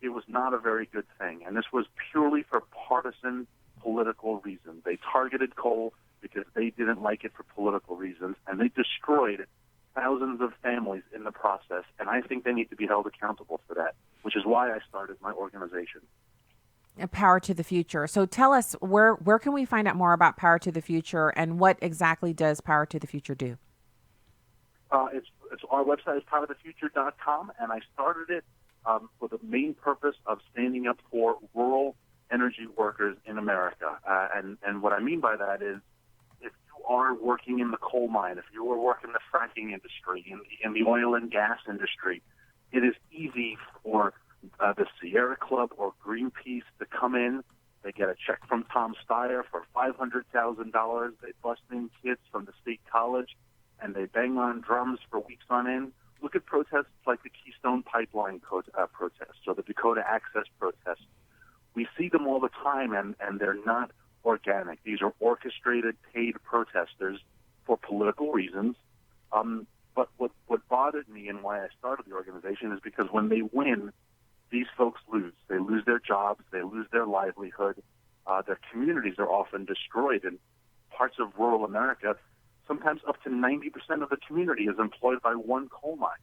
it was not a very good thing. And this was purely for partisan political reasons. They targeted coal because they didn't like it for political reasons, and they destroyed thousands of families in the process. And I think they need to be held accountable for that, which is why I started my organization. Power to the Future. So tell us, where can we find out more about Power to the Future, and what exactly does Power to the Future do? It's our website is powertothefuture.com, and I started it for the main purpose of standing up for rural energy workers in America. And what I mean by that is, if you are working in the coal mine, if you are working in the fracking industry, in the oil and gas industry, it is easy for the Sierra Club or Greenpeace to come in. They get a check from Tom Steyer for $500,000. They bust in kids from the state college, and they bang on drums for weeks on end. Look at protests like the Keystone Pipeline protests or the Dakota Access protests. We see them all the time, and they're not organic. These are orchestrated, paid protesters for political reasons. But what bothered me and why I started the organization is because when they win, these folks lose. They lose their jobs. They lose their livelihood. Their communities are often destroyed. In parts of rural America, sometimes up to 90% of the community is employed by one coal mine.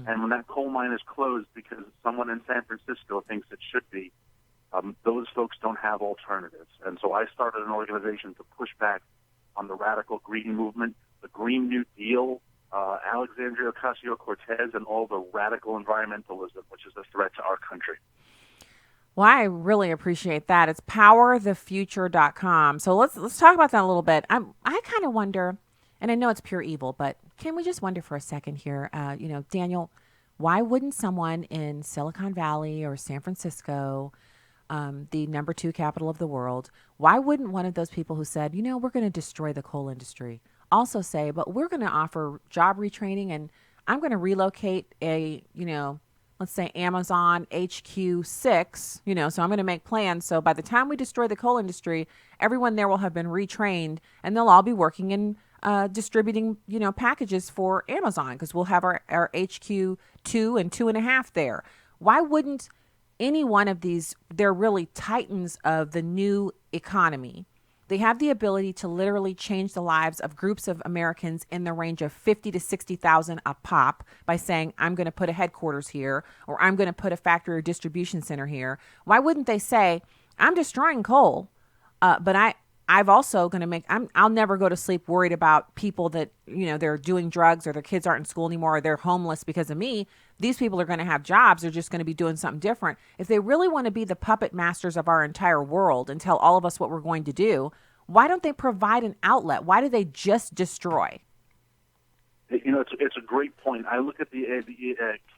And when that coal mine is closed because someone in San Francisco thinks it should be, those folks don't have alternatives. And so I started an organization to push back on the radical green movement, the Green New Deal, Alexandria Ocasio-Cortez, and all the radical environmentalism, which is a threat to our country. Well, I really appreciate that. It's powerthefuture.com. So let's talk about that a little bit. I kind of wonder, and I know it's pure evil, but can we just wonder for a second here, Daniel, why wouldn't someone in Silicon Valley or San Francisco, the number 2 capital of the world, why wouldn't one of those people who said, we're going to destroy the coal industry, also say, but we're going to offer job retraining, and I'm going to relocate a, let's say Amazon HQ6, so I'm going to make plans. So by the time we destroy the coal industry, everyone there will have been retrained, and they'll all be working in distributing, packages for Amazon, because we'll have our HQ 2 and 2.5 there. Why wouldn't any one of these, they're really titans of the new economy. They have the ability to literally change the lives of groups of Americans in the range of 50 to 60,000 a pop by saying, I'm going to put a headquarters here, or I'm going to put a factory or distribution center here. Why wouldn't they say, I'm destroying coal, but I've also going to I'll never go to sleep worried about people that, they're doing drugs or their kids aren't in school anymore or they're homeless because of me. These people are going to have jobs. They're just going to be doing something different. If they really want to be the puppet masters of our entire world and tell all of us what we're going to do, why don't they provide an outlet? Why do they just destroy? It's a great point. I look at the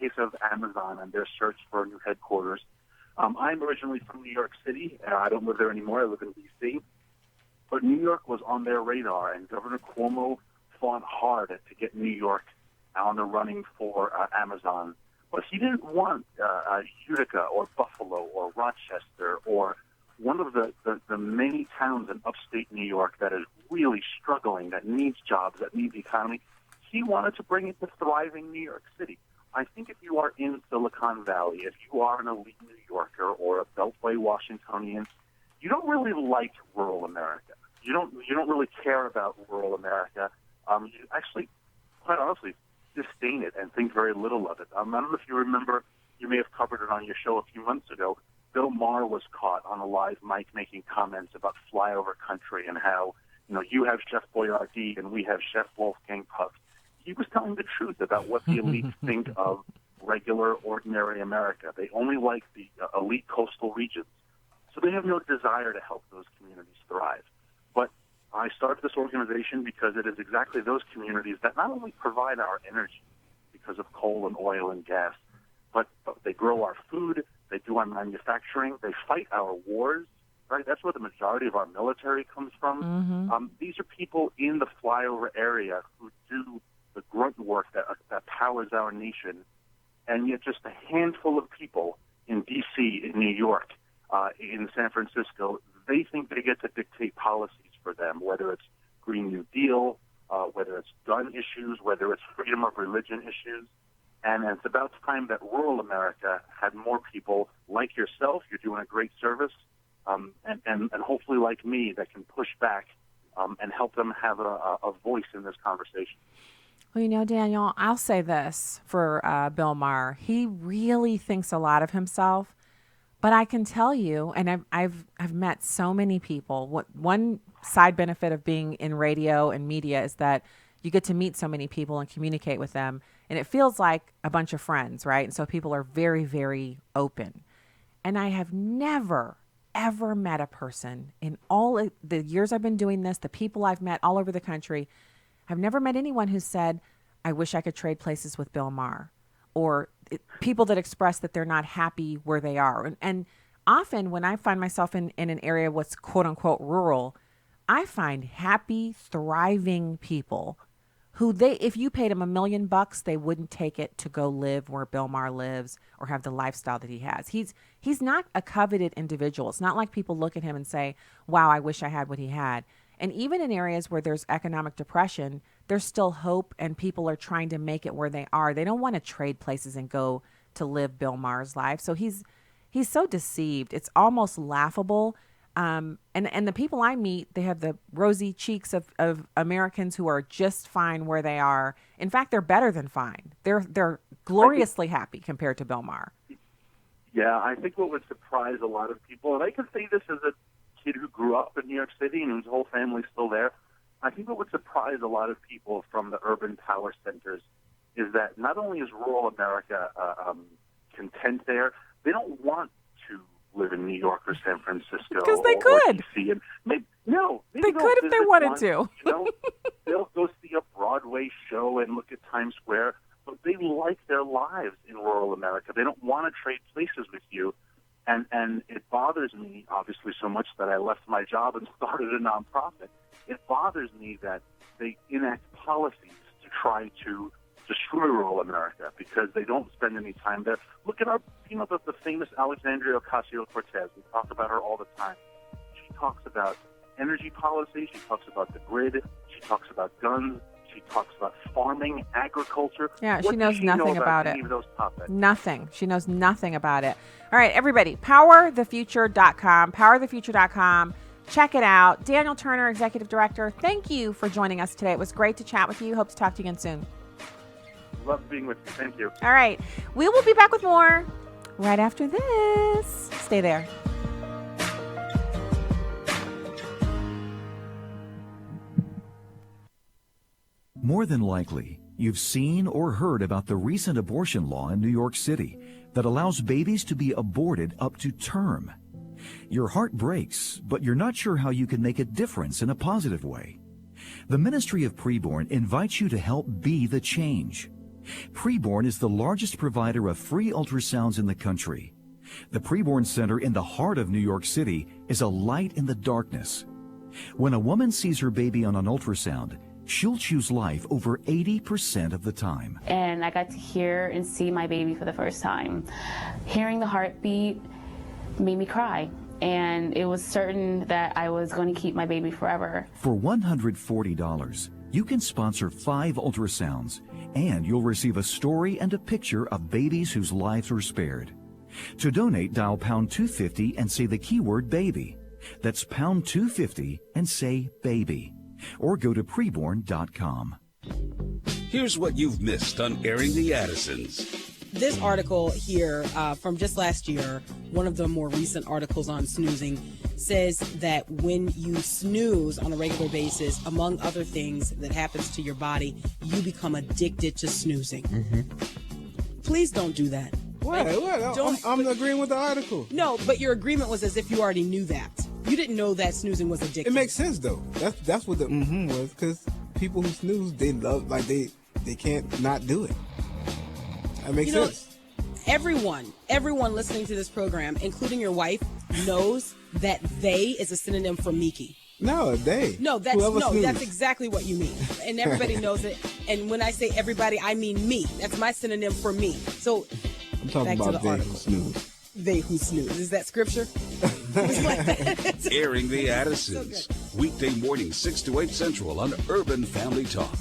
case of Amazon and their search for a new headquarters. I'm originally from New York City. I don't live there anymore. I live in D.C. But New York was on their radar, and Governor Cuomo fought hard to get New York on the running for Amazon. But he didn't want Utica or Buffalo or Rochester or one of the many towns in upstate New York that is really struggling, that needs jobs, that needs the economy. He wanted to bring it to thriving New York City. I think if you are in Silicon Valley, if you are an elite New Yorker or a Beltway Washingtonian, you don't really like rural America. You don't really care about rural America. You actually, quite honestly, disdain it and think very little of it. I don't know if you remember, you may have covered it on your show a few months ago. Bill Maher was caught on a live mic making comments about flyover country and how, you have Chef Boyardee and we have Chef Wolfgang Puck. He was telling the truth about what the elites think of regular, ordinary America. They only like the elite coastal regions. So they have no desire to help those communities thrive. But I started this organization because it is exactly those communities that not only provide our energy because of coal and oil and gas, but they grow our food, they do our manufacturing, they fight our wars, right? That's where the majority of our military comes from. Mm-hmm. These are people in the flyover area who do the grunt work that powers our nation, and yet just a handful of people in D.C., in New York, in San Francisco, they think they get to dictate policies for them, whether it's Green New Deal, whether it's gun issues, whether it's freedom of religion issues. And it's about time that rural America had more people like yourself. You're doing a great service, and hopefully like me that can push back and help them have a voice in this conversation. Well, you know, Daniel, I'll say this for Bill Maher. He really thinks a lot of himself, but I can tell you, and I've met so many people. One side benefit of being in radio and media is that you get to meet so many people and communicate with them, and it feels like a bunch of friends, right? And so people are very, very open. And I have never, ever met a person in all the years I've been doing this, the people I've met all over the country, I've never met anyone who said, I wish I could trade places with Bill Maher, or people that express that they're not happy where they are. And often when I find myself in an area what's quote unquote rural, I find happy, thriving people who if you paid them $1 million, they wouldn't take it to go live where Bill Maher lives or have the lifestyle that he has. He's not a coveted individual. It's not like people look at him and say, wow, I wish I had what he had. And even in areas where there's economic depression, there's still hope and people are trying to make it where they are. They don't want to trade places and go to live Bill Maher's life. So he's so deceived. It's almost laughable. And the people I meet, they have the rosy cheeks of Americans who are just fine where they are. In fact, they're better than fine. They're gloriously happy compared to Bill Maher. Yeah, I think what would surprise a lot of people, and I can say this as a kid who grew up in New York City and whose whole family's still there, I think what would surprise a lot of people from the urban power centers is that not only is rural America content there, they don't want to live in New York or San Francisco. Because they could. DC. And maybe they could if they wanted to. You know, they'll go see a Broadway show and look at Times Square, but they like their lives in rural America. They don't want to trade places with you. And it bothers me, obviously, so much that I left my job and started a nonprofit. It bothers me that they enact policies to try to destroy rural America because they don't spend any time there. Look at the famous Alexandria Ocasio-Cortez. We talk about her all the time. She talks about energy policy. She talks about the grid. She talks about guns. She talks about farming, agriculture. Yeah, what she knows nothing about it. Any of those topics? Nothing. She knows nothing about it. All right, everybody, powerthefuture.com, powerthefuture.com. Check it out. Daniel Turner, Executive Director, thank you for joining us today. It was great to chat with you. Hope to talk to you again soon. Love being with you. Thank you. All right. We will be back with more right after this. Stay there. More than likely, you've seen or heard about the recent abortion law in New York City that allows babies to be aborted up to term. Your heart breaks, but you're not sure how you can make a difference in a positive way. The Ministry of Preborn invites you to help be the change. Preborn is the largest provider of free ultrasounds in the country. The Preborn Center in the heart of New York City is a light in the darkness. When a woman sees her baby on an ultrasound, she'll choose life over 80% of the time. And I got to hear and see my baby for the first time. Hearing the heartbeat made me cry. And it was certain that I was going to keep my baby forever. For $140, you can sponsor 5 ultrasounds, and you'll receive a story and a picture of babies whose lives were spared. To donate, dial pound 250 and say the keyword baby. That's pound 250 and say baby. Or go to preborn.com. Here's what you've missed on Airing the Addisons. This article here from just last year, one of the more recent articles on snoozing, says that when you snooze on a regular basis, among other things that happens to your body, you become addicted to snoozing. Please don't do that. What? I'm agreeing with the article. No, but your agreement was as if you already knew that. You didn't know that snoozing was addictive. It makes sense though. That's what the was, because people who snooze, they love, like they can't not do it. That makes sense. Everyone listening to this program, including your wife, knows that they is a synonym for Miki. No, they. No, that's exactly what you mean. And everybody knows it. And when I say everybody, I mean me. That's my synonym for me. So I'm talking about they who snooze. They who snooze. Is that scripture? Airing the Addisons. Weekday morning 6 to 8 Central on Urban Family Talk.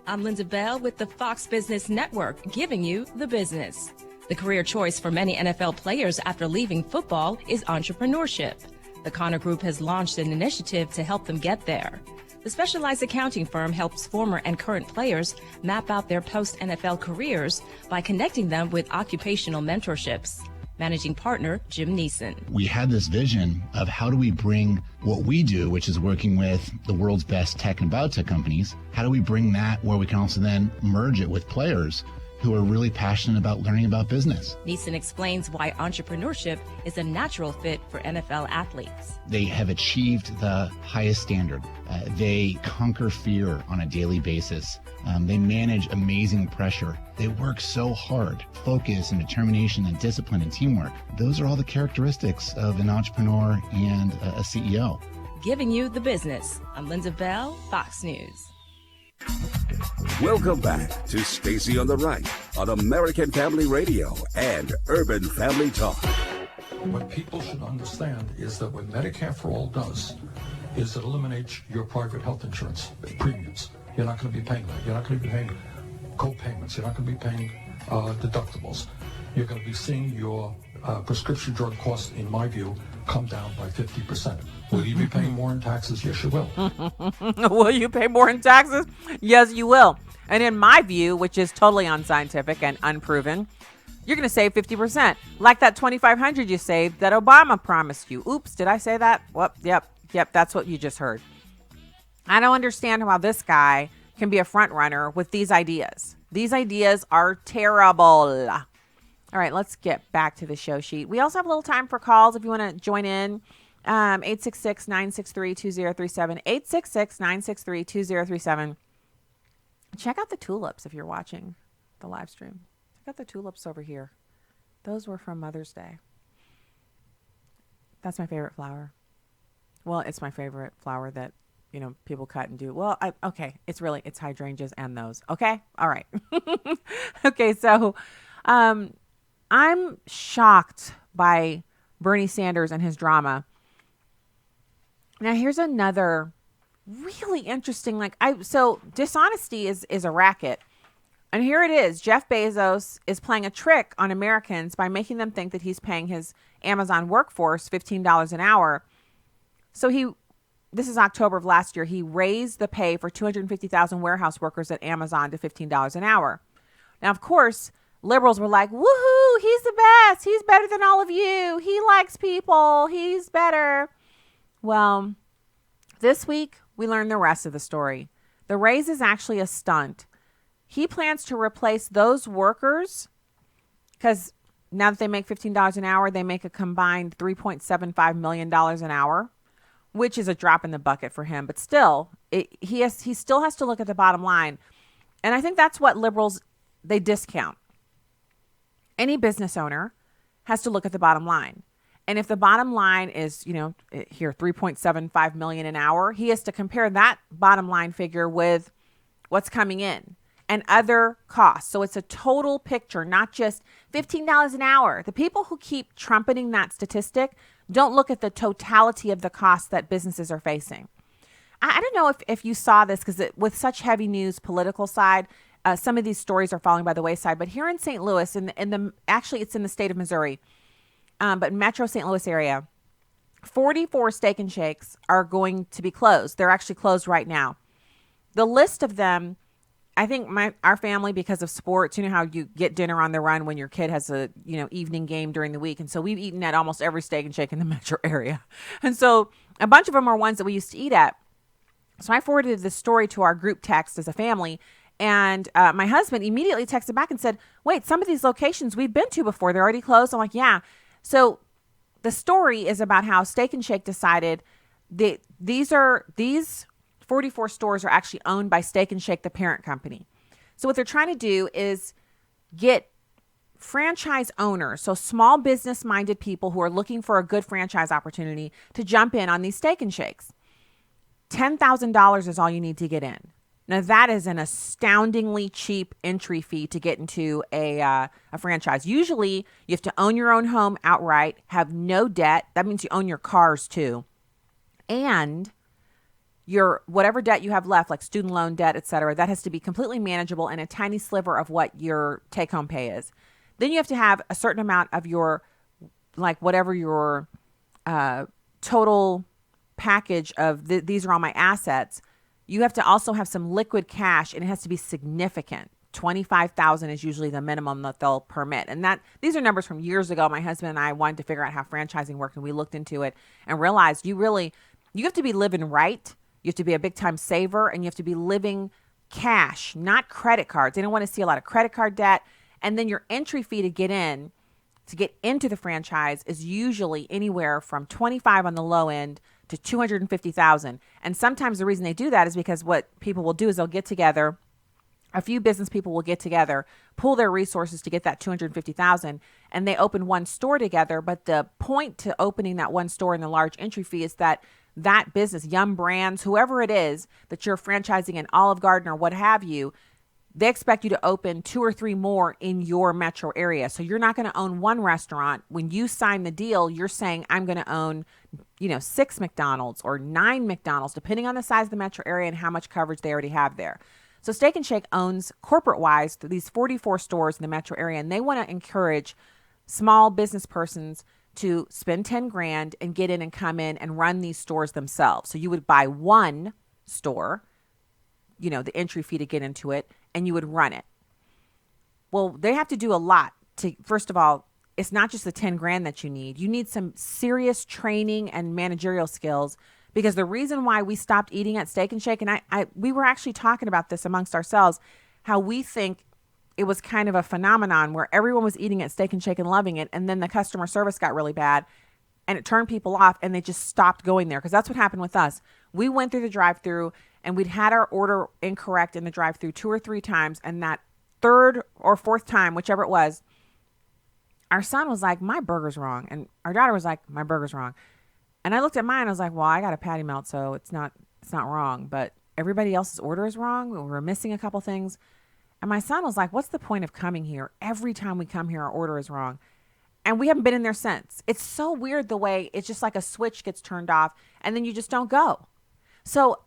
I'm Linda Bell with the Fox Business Network, giving you the business. The career choice for many NFL players after leaving football is entrepreneurship. The Connor Group has launched an initiative to help them get there. The specialized accounting firm helps former and current players map out their post-NFL careers by connecting them with occupational mentorships. Managing partner, Jim Neeson. We had this vision of how do we bring what we do, which is working with the world's best tech and biotech companies, how do we bring that where we can also then merge it with players who are really passionate about learning about business. Neeson explains why entrepreneurship is a natural fit for NFL athletes. They have achieved the highest standard. They conquer fear on a daily basis. They manage amazing pressure. They work so hard. Focus and determination and discipline and teamwork. Those are all the characteristics of an entrepreneur and a CEO. Giving you the business. I'm Linda Bell, Fox News. Welcome back to Stacy on the Right on American Family Radio and Urban Family Talk. What people should understand is that what Medicare for All does is it eliminates your private health insurance premiums. You're not going to be paying that. You're not going to be paying co-payments. You're not going to be paying deductibles. You're going to be seeing your prescription drug costs, in my view, come down by 50%. Will you be paying more in taxes? Yes, you will. Will you pay more in taxes? Yes, you will. And in my view, which is totally unscientific and unproven, you're going to save 50%. Like that $2,500 you saved that Obama promised you. Oops, did I say that? Well, yep, that's what you just heard. I don't understand how this guy can be a front runner with these ideas. These ideas are terrible. All right, let's get back to the show sheet. We also have a little time for calls if you want to join in. 866-963-2037, 866-963-2037. Check out the tulips if you're watching the live stream. Check out the tulips over here. Those were from Mother's Day. That's my favorite flower. Well, it's my favorite flower that, you know, people cut and do. Well, it's hydrangeas and those. Okay. All right. Okay. So, I'm shocked by Bernie Sanders and his drama. Now, here's another really interesting, so dishonesty is a racket. And here it is. Jeff Bezos is playing a trick on Americans by making them think that he's paying his Amazon workforce $15 an hour. So this is October of last year, he raised the pay for 250,000 warehouse workers at Amazon to $15 an hour. Now, of course, liberals were like, woohoo, he's the best. He's better than all of you. He likes people. He's better. Well, this week, we learned the rest of the story. The raise is actually a stunt. He plans to replace those workers because now that they make $15 an hour, they make a combined $3.75 million an hour, which is a drop in the bucket for him. But still, he still has to look at the bottom line. And I think that's what liberals, they discount. Any business owner has to look at the bottom line. And if the bottom line is, here, $3.75 million an hour, he has to compare that bottom line figure with what's coming in and other costs. So it's a total picture, not just $15 an hour. The people who keep trumpeting that statistic don't look at the totality of the costs that businesses are facing. I don't know if you saw this, because with such heavy news, political side, some of these stories are falling by the wayside. But here in St. Louis, actually it's in the state of Missouri, but Metro St. Louis area, 44 Steak and Shakes are going to be closed. They're actually closed right now. The list of them, I think our family, because of sports, you know how you get dinner on the run when your kid has a evening game during the week. And so we've eaten at almost every Steak and Shake in the metro area. And so a bunch of them are ones that we used to eat at. So I forwarded this story to our group text as a family. And my husband immediately texted back and said, wait, some of these locations we've been to before, they're already closed. I'm like, yeah. So the story is about how Steak and Shake decided that these 44 stores are actually owned by Steak and Shake, the parent company. So what they're trying to do is get franchise owners, so small business-minded people who are looking for a good franchise opportunity, to jump in on these Steak and Shakes. $10,000 is all you need to get in. Now, that is an astoundingly cheap entry fee to get into a franchise. Usually, you have to own your own home outright, have no debt. That means you own your cars, too. And your whatever debt you have left, like student loan debt, et cetera, that has to be completely manageable and a tiny sliver of what your take-home pay is. Then you have to have a certain amount of your, like whatever your total package of these are all my assets. You have to also have some liquid cash, and it has to be significant. $25,000 is usually the minimum that they'll permit. And these are numbers from years ago. My husband and I wanted to figure out how franchising worked, and we looked into it and realized you have to be living right. You have to be a big time saver, and you have to be living cash, not credit cards. They don't want to see a lot of credit card debt. And then your entry fee to get into the franchise is usually anywhere from $25,000 on the low end to $250,000. And sometimes the reason they do that is because what people will do is they'll get together. A few business people will get together, pool their resources to get that $250,000, and they open one store together. But the point to opening that one store and the large entry fee is that business, Yum Brands, whoever it is that you're franchising in, Olive Garden or what have you, they expect you to open 2 or 3 more in your metro area. So you're not going to own one restaurant. When you sign the deal, you're saying, I'm going to own, 6 McDonald's or 9 McDonald's, depending on the size of the metro area and how much coverage they already have there. So Steak and Shake owns corporate-wise these 44 stores in the metro area, and they want to encourage small business persons to spend $10,000 and get in and come in and run these stores themselves. So you would buy one store, the entry fee to get into it, and you would run it. Well, they have to do a lot to, first of all, it's not just the $10,000 that you need. You need some serious training and managerial skills, because the reason why we stopped eating at Steak and Shake, and we were actually talking about this amongst ourselves, how we think it was kind of a phenomenon where everyone was eating at Steak and Shake and loving it, and then the customer service got really bad, and it turned people off, and they just stopped going there, because that's what happened with us. We went through the drive-thru, and we'd had our order incorrect in the drive-thru 2 or 3 times, and that 3rd or 4th time, whichever it was, our son was like, my burger's wrong, and our daughter was like, my burger's wrong. And I looked at mine, I was like, well, I got a patty melt, so it's not wrong, but everybody else's order is wrong. We were missing a couple things. And my son was like, what's the point of coming here? Every time we come here, our order is wrong. And we haven't been in there since. It's so weird the way it's just like a switch gets turned off and then you just don't go. So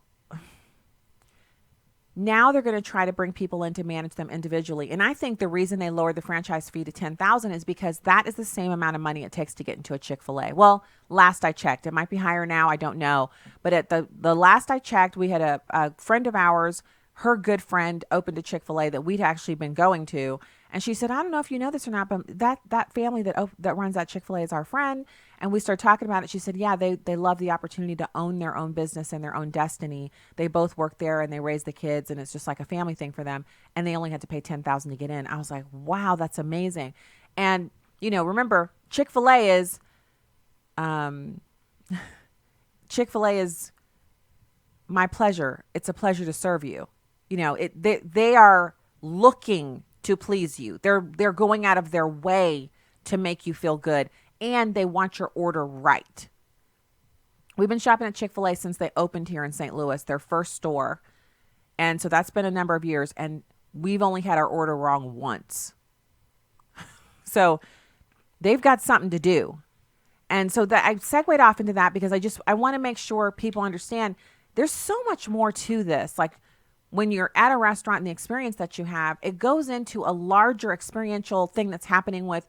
now they're going to try to bring people in to manage them individually. And I think the reason they lowered the franchise fee to $10,000 is because that is the same amount of money it takes to get into a Chick-fil-A. Well, last I checked, it might be higher now. I don't know. But at the last I checked, we had a friend of ours, her good friend opened a Chick-fil-A that we'd actually been going to. And she said, I don't know if you know this or not, but that family that runs that Chick-fil-A is our friend. And we started talking about it. She said, yeah, they love the opportunity to own their own business and their own destiny. They both work there and they raise the kids, and it's just like a family thing for them. And they only had to pay $10,000 to get in. I was like, wow, that's amazing. And, remember, Chick-fil-A is my pleasure. It's a pleasure to serve you. They are looking to please you. They're going out of their way to make you feel good, and they want your order right. We've been shopping at Chick-fil-A since they opened here in St. Louis, their first store. And so that's been a number of years, and we've only had our order wrong once. So they've got something to do. And so that I segued off into that because I want to make sure people understand there's so much more to this. Like, when you're at a restaurant and the experience that you have, it goes into a larger experiential thing that's happening with,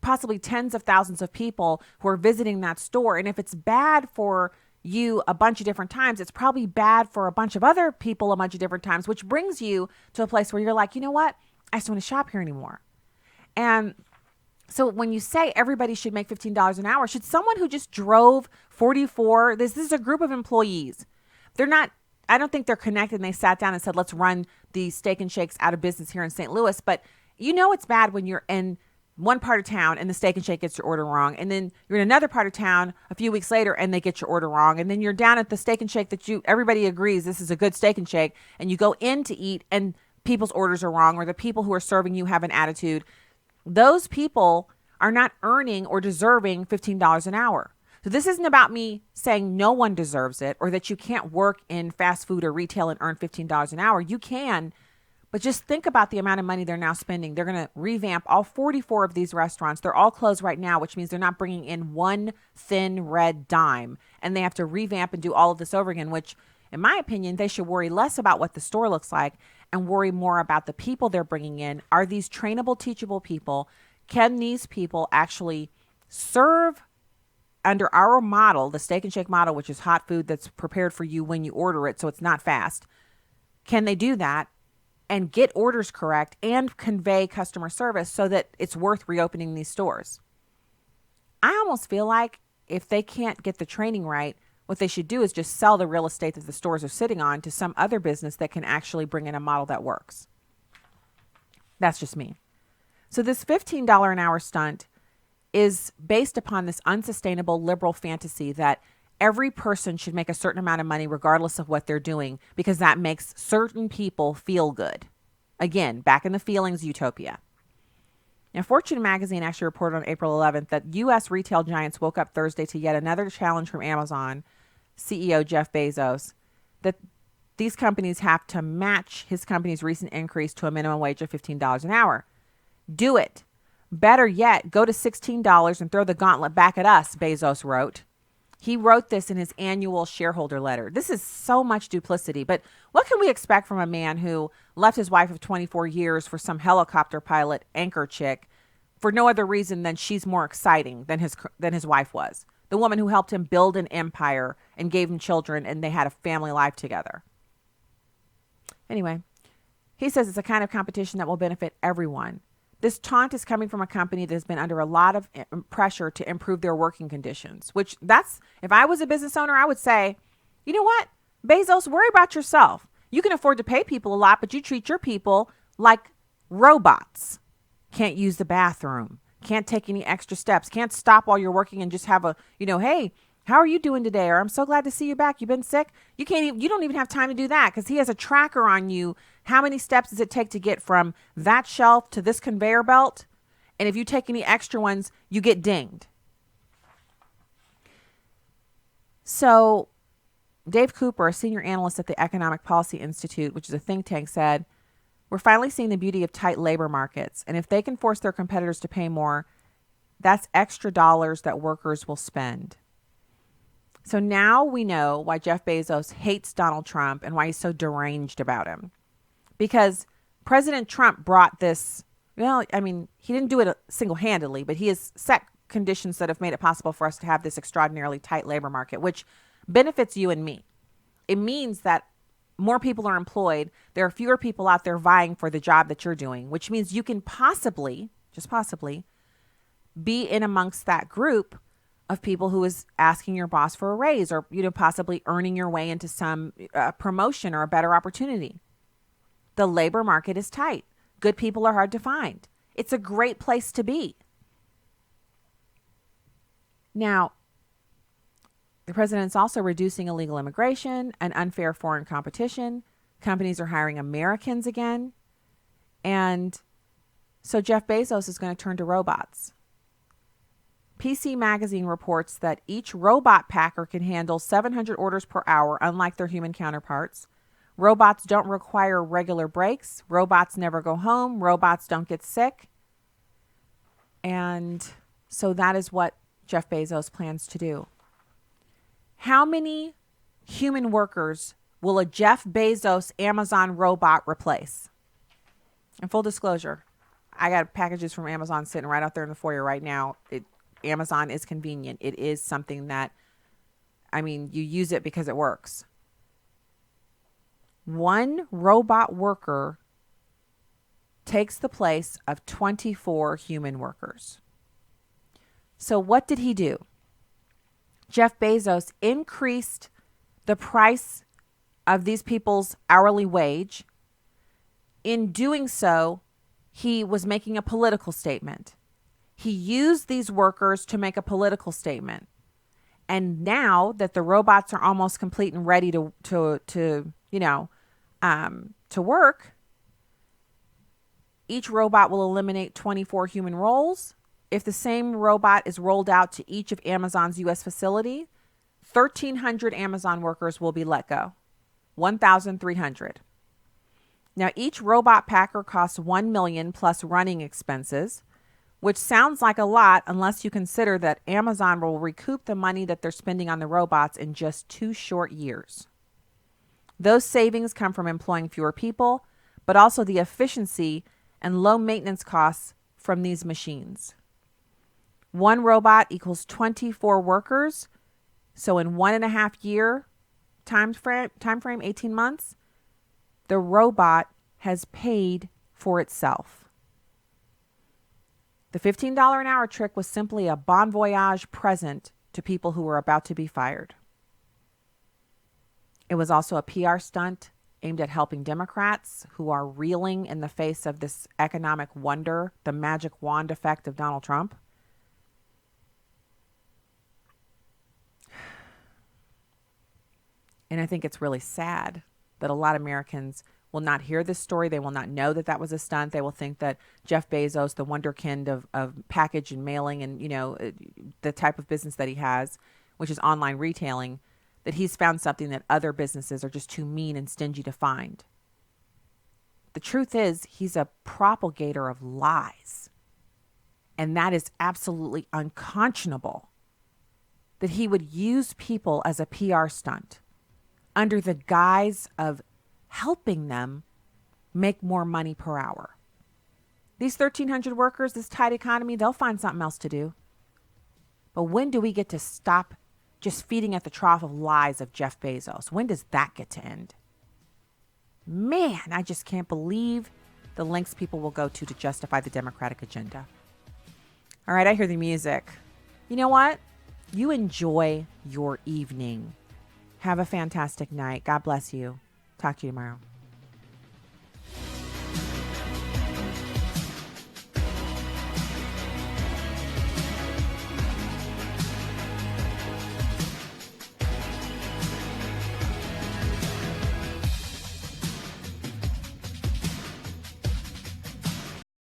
possibly tens of thousands of people who are visiting that store. And if it's bad for you a bunch of different times, it's probably bad for a bunch of other people a bunch of different times, which brings you to a place where you're like, you know what? I just want to shop here anymore. And so when you say everybody should make $15 an hour, should someone who just drove 44, this is a group of employees. I don't think they're connected, and they sat down and said, let's run the Steak and Shakes out of business here in St. Louis. But it's bad when you're in one part of town and the Steak and Shake gets your order wrong. And then you're in another part of town a few weeks later and they get your order wrong. And then you're down at the Steak and Shake that everybody agrees this is a good Steak and Shake. And you go in to eat and people's orders are wrong, or the people who are serving you have an attitude. Those people are not earning or deserving $15 an hour. So this isn't about me saying no one deserves it or that you can't work in fast food or retail and earn $15 an hour. You can, but just think about the amount of money they're now spending. They're going to revamp all 44 of these restaurants. They're all closed right now, which means they're not bringing in one thin red dime, and they have to revamp and do all of this over again, which In my opinion, they should worry less about what the store looks like and worry more about the people they're bringing in. Are these trainable, teachable people? Can these people actually serve under our model, the Steak and Shake model, which is hot food that's prepared for you when you order it, so it's not fast? Can they do that and get orders correct and convey customer service so that it's worth reopening these stores? I almost feel like if they can't get the training right, what they should do is just sell the real estate that the stores are sitting on to some other business that can actually bring in a model that works. That's just me. So this $15 an hour stunt is based upon this unsustainable liberal fantasy that every person should make a certain amount of money regardless of what they're doing because that makes certain people feel good. Again, back in the feelings utopia. Now, Fortune magazine actually reported on April 11th that U.S. retail giants woke up Thursday to yet another challenge from Amazon CEO Jeff Bezos, that these companies have to match his company's recent increase to a minimum wage of $15 an hour. Do it. Better yet, go to $16 and throw the gauntlet back at us, Bezos wrote. He wrote this in his annual shareholder letter. This is so much duplicity, but what can we expect from a man who left his wife of 24 years for some helicopter pilot anchor chick for no other reason than she's more exciting than his wife was? The woman who helped him build an empire and gave him children and they had a family life together. Anyway, he says it's a kind of competition that will benefit everyone. This taunt is coming from a company that has been under a lot of pressure to improve their working conditions, which if I was a business owner, I would say, you know what, Bezos, worry about yourself. You can afford to pay people a lot, but you treat your people like robots. Can't use the bathroom. Can't take any extra steps. Can't stop while you're working and just have a, hey, how are you doing today? Or I'm so glad to see you back. You've been sick. You don't even have time to do that because he has a tracker on you. How many steps does it take to get from that shelf to this conveyor belt? And if you take any extra ones, you get dinged. So Dave Cooper, a senior analyst at the Economic Policy Institute, which is a think tank, said, we're finally seeing the beauty of tight labor markets. And if they can force their competitors to pay more, that's extra dollars that workers will spend. So now we know why Jeff Bezos hates Donald Trump and why he's so deranged about him. Because President Trump brought this, he didn't do it single-handedly, but he has set conditions that have made it possible for us to have this extraordinarily tight labor market, which benefits you and me. It means that more people are employed. There are fewer people out there vying for the job that you're doing, which means you can possibly, just possibly, be in amongst that group of people who is asking your boss for a raise or, possibly earning your way into some promotion or a better opportunity. The labor market is tight. Good people are hard to find. It's a great place to be. Now, the president's also reducing illegal immigration and unfair foreign competition. Companies are hiring Americans again. And so Jeff Bezos is going to turn to robots. PC Magazine reports that each robot packer can handle 700 orders per hour, unlike their human counterparts. Robots don't require regular breaks. Robots never go home. Robots don't get sick. And so that is what Jeff Bezos plans to do. How many human workers will a Jeff Bezos Amazon robot replace? And full disclosure, I got packages from Amazon sitting right out there in the foyer right now. Amazon is convenient. It is something that, you use it because it works. One robot worker takes the place of 24 human workers. So what did he do? Jeff Bezos increased the price of these people's hourly wage. In doing so, he was making a political statement. He used these workers to make a political statement. And now that the robots are almost complete and ready to work, each robot will eliminate 24 human roles. If the same robot is rolled out to each of Amazon's U.S. facility, 1,300 Amazon workers will be let go. 1,300. Now, each robot packer costs $1 million plus running expenses, which sounds like a lot unless you consider that Amazon will recoup the money that they're spending on the robots in just 2 short years. Those savings come from employing fewer people, but also the efficiency and low maintenance costs from these machines. One robot equals 24 workers. So in 1.5 year time frame, 18 months, the robot has paid for itself. The $15 an hour trick was simply a bon voyage present to people who were about to be fired. It was also a PR stunt aimed at helping Democrats who are reeling in the face of this economic wonder, the magic wand effect of Donald Trump. And I think it's really sad that a lot of Americans will not hear this story. They will not know that that was a stunt. They will think that Jeff Bezos, the wonderkind of package and mailing and, you know, the type of business that he has, which is online retailing, that he's found something that other businesses are just too mean and stingy to find. The truth is, he's a propagator of lies. And that is absolutely unconscionable, that he would use people as a PR stunt under the guise of helping them make more money per hour. These 1,300 workers, this tight economy, they'll find something else to do. But when do we get to stop just feeding at the trough of lies of Jeff Bezos? When does that get to end? Man, I just can't believe the lengths people will go to justify the Democratic agenda. All right, I hear the music. You know what? You enjoy your evening. Have a fantastic night. God bless you. Talk to you tomorrow.